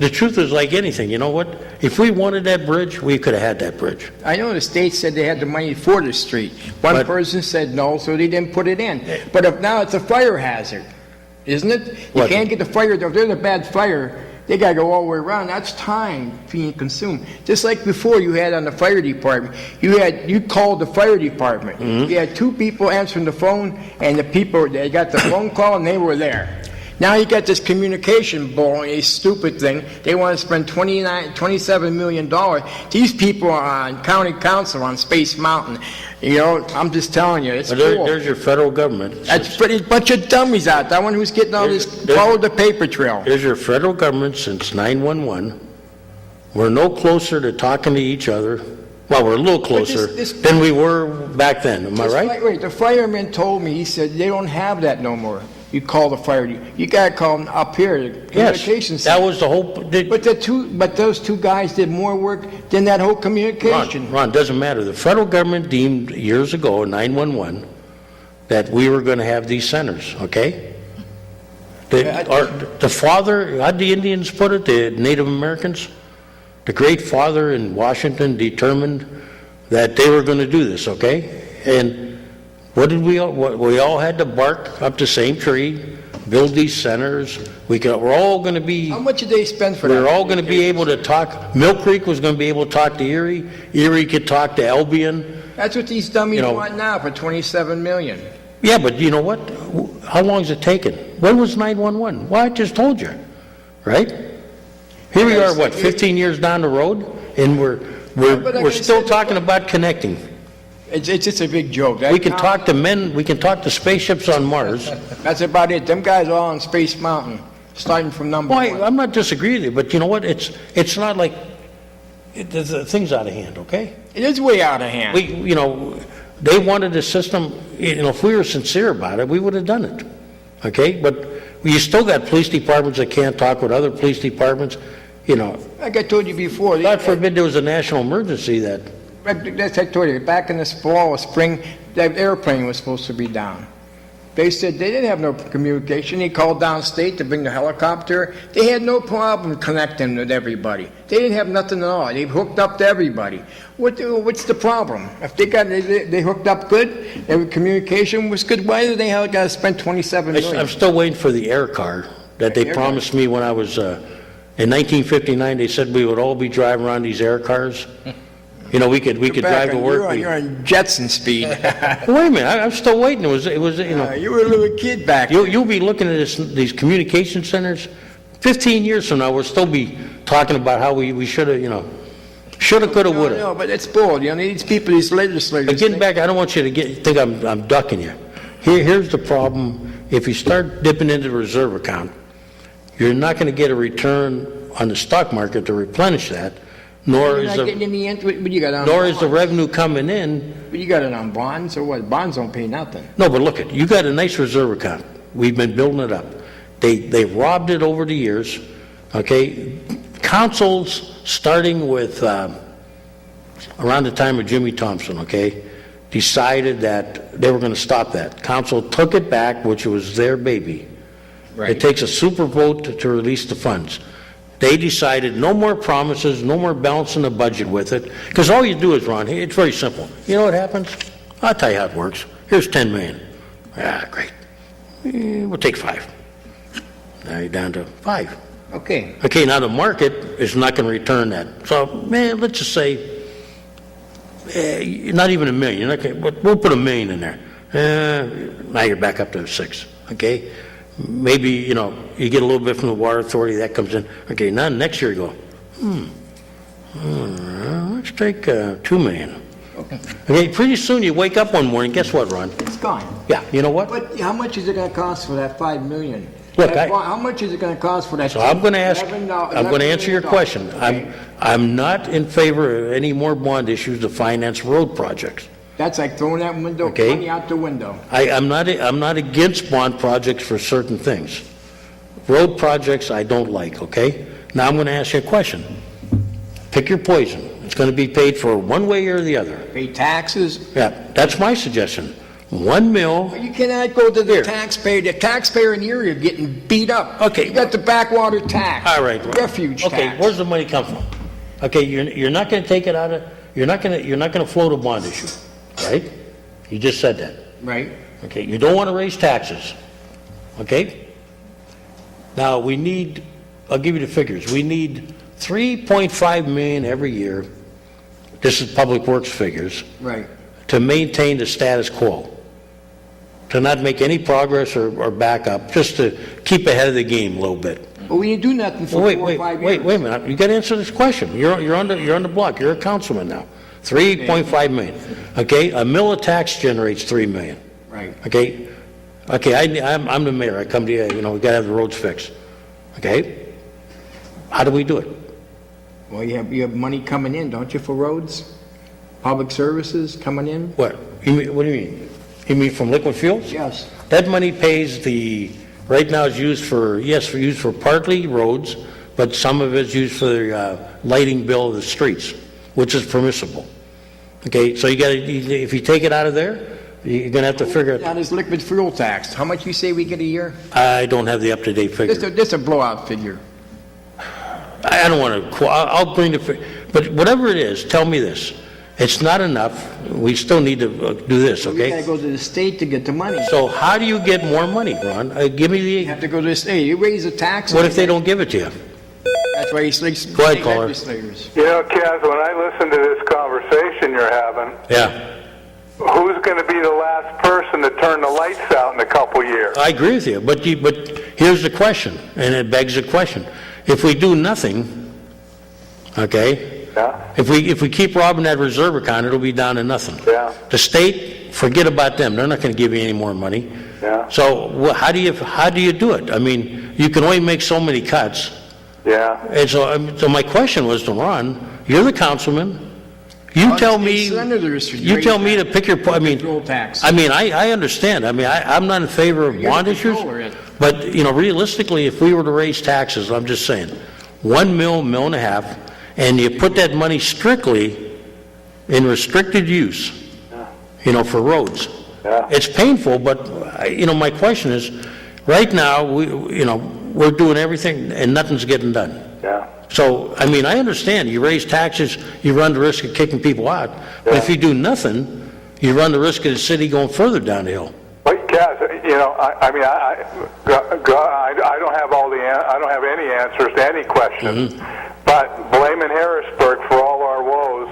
truth is like anything, you know what? If we wanted that bridge, we could have had that bridge. I know the state said they had the money for the street. One But- person said no, so they didn't put it in. But if now it's a fire hazard, isn't it? You What? can't get the fire, if there's a bad fire, they gotta go all the way around. That's time being consumed. Just like before you had on the fire department, you called the fire department. Mm-hmm. You had two people answering the phone, and the people, they got the phone call and they were there. Now you got this communication bull, a stupid thing. They want to spend $27 million. These people are on county council on Space Mountain. I'm just telling you, it's But cool. there's your federal government. That's pretty bunch of dummies out. That one who's getting all this, follow the paper trail. There's your federal government since 9/11. We're no closer to talking to each other. Well, we're a little closer this- than we were back then. Am I right? Wait, the fireman told me, he said, they don't have that no more. You call the fire, you gotta call them up here, the Yes, communications. that was the whole. But those two guys did more work than that whole communication. Ron, doesn't matter. The federal government deemed years ago, 9/11, that we were going to have these centers, okay? The father, how'd the Indians put it, the Native Americans? The great father in Washington determined that they were going to do this, okay? And what did we all had to bark up the same tree, build these centers. We're all going to be. How much did they spend for that? We're all going to be able to talk. Mill Creek was going to be able to talk to Erie. Erie could talk to Albion. That's what these dummies You know- want now for $27 million. Yeah, but you know what? How long has it taken? When was 911? Well, I just told you, right? Here we are, 15 years down the road, and but like we're I still said, talking about connecting. It's just a big joke. We can talk to spaceships on Mars. That's about it. Them guys are all on Space Mountain, starting from number Boy, one. I'm not disagreeing with you, but you know what? It's not like the thing's out of hand, okay? It is way out of hand. They wanted a system, if we were sincere about it, we would have done it, okay? But you still got police departments that can't talk with other police departments, Like I told you before, God forbid there was a national emergency that, that's I told you, back in this fall or spring, that airplane was supposed to be down. They said they didn't have no communication. They called downstate to bring the helicopter. They had no problem connecting with everybody. They didn't have nothing at all. They hooked up to everybody. What's the problem? If they hooked up good, their communication was good, why did they got to spend $27 million? I'm still waiting for the air car that they promised me when I was, in 1959, they said we would all be driving around these air cars. We could drive to work. You're on Jetson speed. Wait a minute, I'm still waiting. It was You were a little kid back then. You'll be looking at these communication centers. 15 years from now, we'll still be talking about how we should have, shoulda, coulda, woulda. No, but it's bull. These people, these legislators. But getting back, I don't want you to think I'm ducking you. Here's the problem. If you start dipping into the reserve account, you're not going to get a return on the stock market to replenish that, nor is the revenue coming in. But you got it on bonds or what? Bonds don't pay nothing. No, but look, you got a nice reserve account. We've been building it up. They robbed it over the years, okay? Councils, starting with around the time of Jimmy Thompson, okay, decided that they were going to stop that. Council took it back, which was their baby. Right. It takes a super vote to release the funds. They decided no more promises, no more balancing the budget with it, because all you do is, Ron, it's very simple. You know what happens? I'll tell you how it works. Here's 10 million. Great. We'll take 5. Now you're down to 5. Okay. Okay, now the market is not going to return that. So, man, let's just say, not even $1 million. Okay, we'll put $1 million in there. Now you're back up to 6. Okay? Maybe, you get a little bit from the water authority, that comes in. Okay, now next year you go, let's take $2 million. Okay, pretty soon you wake up one morning, guess what, Ron? It's gone. Yeah, you know what? But how much is it going to cost for that $5 million? Look, how much is it going to cost for that? So I'm going to answer your question. Okay. I'm not in favor of any more bond issues to finance road projects. That's like throwing that window, Okay. money out the window. I'm not against bond projects for certain things. Road projects, I don't like, okay? Now I'm going to ask you a question. Pick your poison. It's going to be paid for one way or the other. Pay taxes. Yeah, that's my suggestion. 1 mil. You cannot go to the Here. taxpayer. The taxpayer in the area getting beat up. Okay. You got the backwater tax. All right. Refuge Okay, tax. where's the money come from? Okay, you're not going to take it out of, you're not going to float a bond issue, right? You just said that. Right. Okay, you don't want to raise taxes, okay? Now, we need, I'll give you the figures, we need 3.5 million every year, this is Public Works figures, Right. to maintain the status quo, to not make any progress or back up, just to keep ahead of the game a little bit. But we didn't do nothing for Wait, 4 or 5 years. wait a minute, you got to answer this question. You're on the block, you're a councilman now. 3.5 million, okay? A mill of tax generates 3 million. Right. Okay, I'm the mayor, I come to you, we gotta have the roads fixed, okay? How do we do it? Well, you have money coming in, don't you, for roads? Public services coming in? What do you mean? You mean from liquid fuels? Yes. That money pays right now it's used for partly roads, but some of it's used for the lighting bill of the streets, which is permissible. Okay, so if you take it out of there, you're gonna have to figure it. Now, this liquid fuel tax, how much you say we get a year? I don't have the up-to-date figure. Just a blowout figure. I don't want to, I'll bring but whatever it is, tell me this. It's not enough. We still need to do this, You gotta okay? go to the state to get the money. So how do you get more money, Ron? Give me You have to go to the state. You raise the tax. what if they don't give it to you? That's why he's like. Go ahead, caller. Legislators. You know, Kaz, when I listen to this conversation you're having, Yeah, who's going to be the last person to turn the lights out in a couple years? I agree with you, but here's the question, and it begs the question. If we do nothing, okay, Yeah? if we keep robbing that reserve account, it'll be down to nothing. Yeah. The state, forget about them. They're not going to give you any more money. Yeah. So how do you do it? I mean, you can only make so many cuts. Yeah. And so my question was to Ron, you're the councilman, you tell me, Senators should you tell me raise to pick your, fuel tax. I understand, I'm not in favor of You're the bond issues, controller. but, realistically, if we were to raise taxes, I'm just saying, 1 mil, mill and a half, and you put that money strictly in restricted use, for roads. Yeah. It's painful, but, my question is, right now, we're doing everything and nothing's getting done. Yeah. So, I understand, you raise taxes, you run the risk of kicking people out, but if you do nothing, you run the risk of the city going further down the hill. But Kaz, I don't have I don't have any answers to any questions. But blaming Harrisburg for all our woes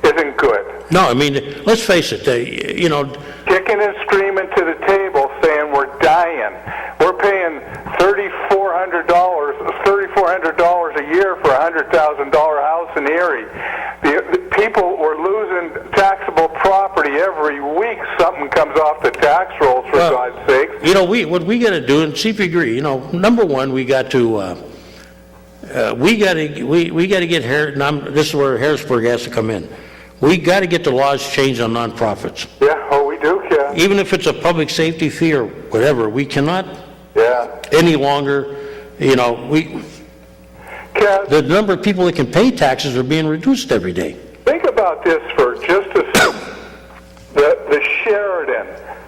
isn't good. No, let's face it, Kicking and screaming to the table, saying we're dying. We're paying $3,400 a year for a $100,000 house in Erie. The people were losing taxable property every week. Something comes off the tax rolls, for God's sakes. what we got to do, and see if you agree, number one, we got to get this is where Harrisburg has to come in. We got to get the laws changed on nonprofits. Yeah, oh, we do, Kaz. Even if it's a public safety fee or whatever, we cannot Yeah. any longer, Kaz, the number of people that can pay taxes are being reduced every day. think about this for just a second. The Sheraton,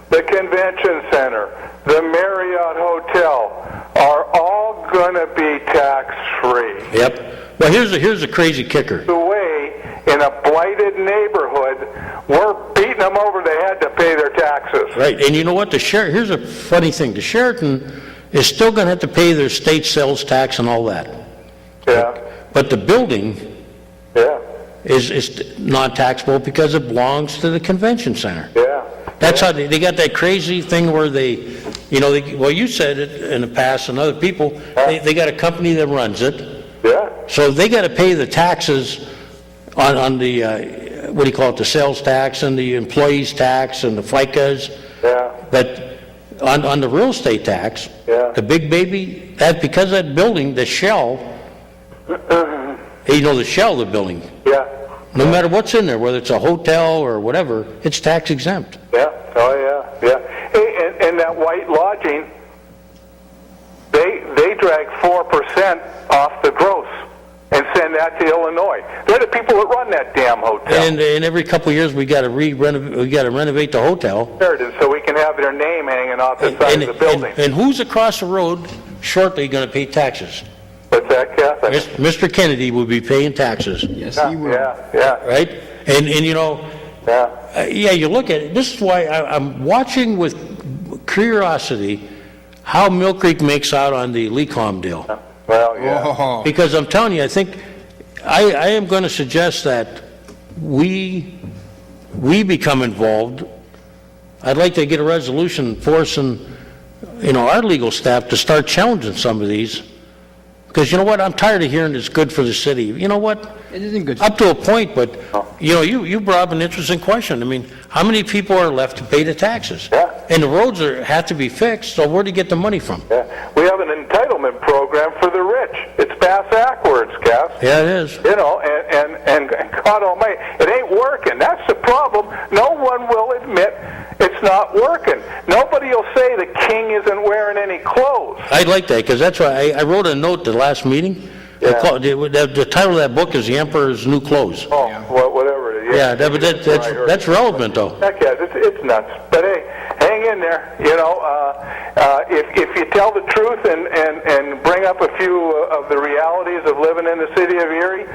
the Convention Center, the Marriott Hotel are all going to be tax-free. Yep. Well, here's a crazy kicker. The way in a blighted neighborhood, we're beating them over the head to pay their taxes. Right, and you know what? Here's a funny thing. The Sheraton is still going to have to pay their state sales tax and all that. Yeah, But the building yeah, is non-taxable because it belongs to the convention center. yeah. That's how they got that crazy thing where well, you said it in the past and other people, they got a company that runs it. Yeah, So they got to pay the taxes on the, the sales tax and the employees tax and the FICAs. yeah, But on the real estate tax, Yeah. the big baby, because that building, the shell, the shell of the building, yeah. No matter what's in there, whether it's a hotel or whatever, it's tax exempt. Yeah, oh, yeah. Hey, and that white lodging, they drag 4% off the gross and send that to Illinois. They're the people that run that damn hotel. And every couple of years, we got to renovate the hotel. So we can have their name hanging off the side of the building. And who's across the road shortly going to pay taxes? What's that, Kath? Mr. Kennedy will be paying taxes, Yes, he will. Yeah. right? And you know, Yeah. you look at it. This is why I'm watching with curiosity how Mill Creek makes out on the Lecom deal. Well, yeah. Oh, Because I'm telling you, I think I am going to suggest that we become involved. I'd like to get a resolution forcing, our legal staff to start challenging some of these. Because you know what? I'm tired of hearing it's good for the city. You know what? it isn't good. Up to a point, but, you brought up an interesting question. I mean, how many people are left to pay the taxes? Yeah. And the roads have to be fixed, so where do you get the money from? Yeah. We have an entitlement program for the rich. It's backwards, Cass. Yeah, it is. And God Almighty, it ain't working. That's the problem. No one will admit it's not working. Nobody will say the king isn't wearing any clothes. I like that, because that's why I wrote a note the last meeting. Yeah. The title of that book is The Emperor's New Clothes. Oh, well, whatever it is. Yeah, that's relevant, though. Heck yeah, it's nuts. But hey, hang in there. If you tell the truth and bring up a few of the realities of living in the city of Erie,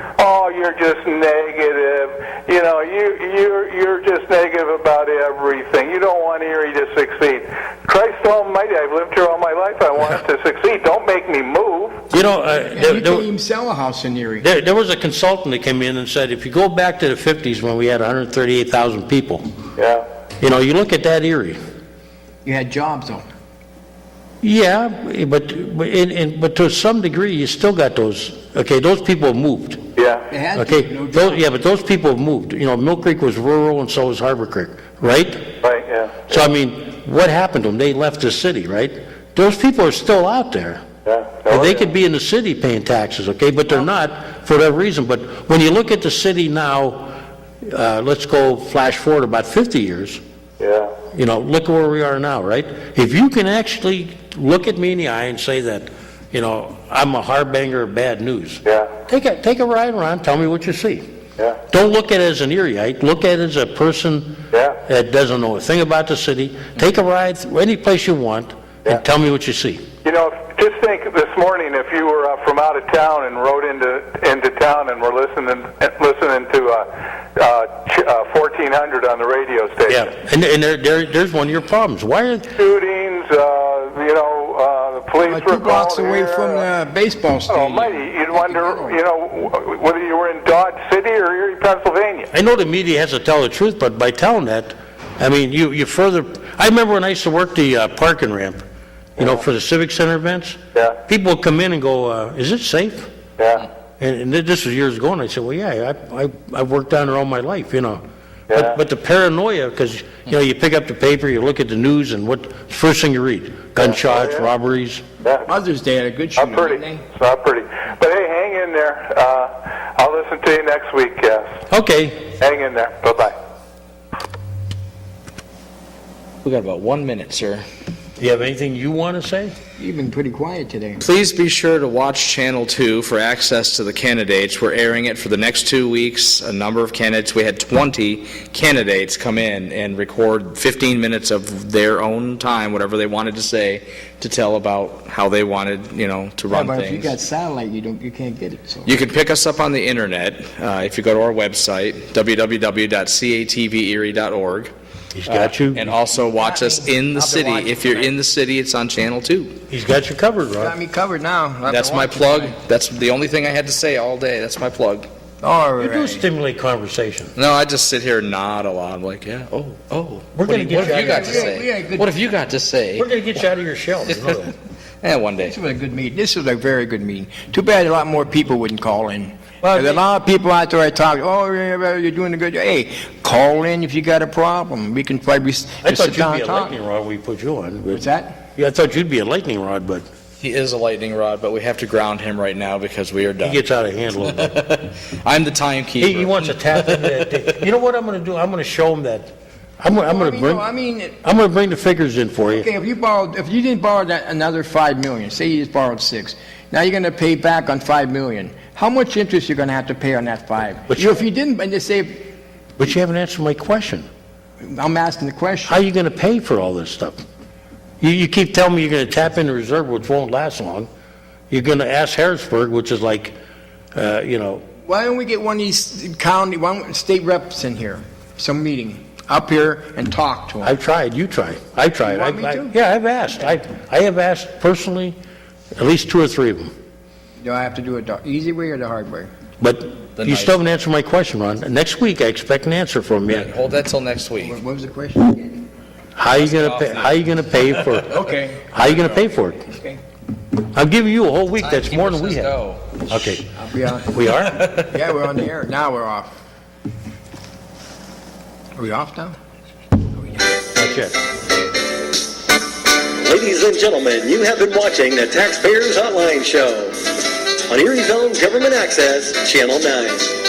you're just negative. You're just negative about everything. You don't want Erie to succeed. Christ Almighty, I've lived here all my life. I want it to succeed. Don't make me move. You can't even sell a house in Erie. There was a consultant that came in and said, if you go back to the 50s when we had 138,000 people, Yeah. you look at that Erie. You had jobs, though. Yeah, but to some degree, you still got those. Okay, those people have moved. Yeah. They had Okay, to, no jobs. but those people have moved. Mill Creek was rural, and so was Harbor Creek, right? Right. Yeah. So I mean, what happened to them? They left the city, right? Those people are still out there. Yeah. And they could be in the city paying taxes, okay, but they're not for whatever reason. But when you look at the city now, let's go flash forward about 50 years. Yeah. Look where we are now, right? If you can actually look at me in the eye and say that, I'm a harbinger of bad news. Yeah. Take a ride around, tell me what you see. Yeah. Don't look at it as an Erieite, look at it as a person Yeah. that doesn't know a thing about the city. Take a ride any place you want Yeah. and tell me what you see. Just think this morning if you were from out of town and rode into town and were listening to 1400 on the radio station. Yeah, and there's one of your problems. Why are Shootings, the police were 2 blocks called away here. from the baseball Oh, stadium. mighty, you'd wonder, whether you were in Dodge City or Erie, Pennsylvania. I know the media has to tell the truth, but by telling that, I mean, you further... I remember when I used to work the parking ramp, for the Civic Center events. Yeah. People would come in and go, is it safe? Yeah. And this was years ago, and I said, well, yeah, I've worked down there all my life, Yeah. But the paranoia, because, you pick up the paper, you look at the news, and first thing you read? Gunshots, robberies. Yeah. Mother's Day had a good shooting, Not pretty. didn't they? It's not pretty. But hey, hang in there. I'll listen to you next week, Cass. Okay. Hang in there. Bye-bye. We got about 1 minute, sir. Do you have anything you want to say? You've been pretty quiet today. Please be sure to watch Channel 2 for access to the candidates. We're airing it for the next 2 weeks. A number of candidates. We had 20 candidates come in and record 15 minutes of their own time, whatever they wanted to say, to tell about how they wanted, to run But things. if you got satellite, you can't get it. So. You can pick us up on the internet if you go to our website, www.catverie.org. He's got you. And also watch us in the I'll be city. watching If you're tonight. in the city, it's on Channel 2. He's got you covered, Got Rod. me covered now. I'll have That's to my watch it plug. tonight. That's the only thing I had to say all day. That's my plug. All You do right. stimulate conversation. No, I just sit here and nod a lot. I'm like, yeah, oh. We're going to get What you have you out got of to your We had say? a good- What have you got to say? We're going to get you out of your shell. You know that. One day. This was a good meeting. This was a very good meeting. Too bad a lot more people wouldn't call in. Well, There's a lot of people out there I talk, you're doing a good job. Hey, call in if you got a problem. We can probably just I thought sit you'd down be and a talk. lightning rod we put you on. but- What's that? Yeah, I thought you'd be a lightning rod, but He is a lightning rod, but we have to ground him right now because we are He done. gets out of hand a little bit. I'm the timekeeper. He wants to tap into that. You know what I'm going to do? I'm going to show him that. I'm going to bring the figures in for you. Okay, if you didn't borrow another 5 million, say you just borrowed 6, now you're going to pay back on 5 million. How much interest you're going to have to pay on that 5? But If you didn't, and they say, But you haven't answered my question. I'm asking the question. How are you going to pay for all this stuff? You keep telling me you're going to tap into reserve, which won't last long. You're going to ask Harrisburg, which is like, Why don't we get one of these state reps in here, some meeting, up here and talk to them? I've tried, you try. I've tried. You want me to? Yeah, I've asked. I have asked personally, at least 2 or 3 of them. Do I have to do it the easy way or the hard way? But The you nice still haven't answered my question, Ron. Next week, I expect an answer from you. Hold that till next week. What was the question again? How are you going to pay? How are you going to pay for? Okay. How are you going to pay for it? Okay. I'm giving you a whole week. That's more than we Timekeeper have. says go. Okay, I'll be on. we are. Yeah, we're on the air. Now we're off. Are we off now? Not yet. Ladies and gentlemen, you have been watching the Taxpayers Hotline Show on Erie's own Government Access, Channel 9.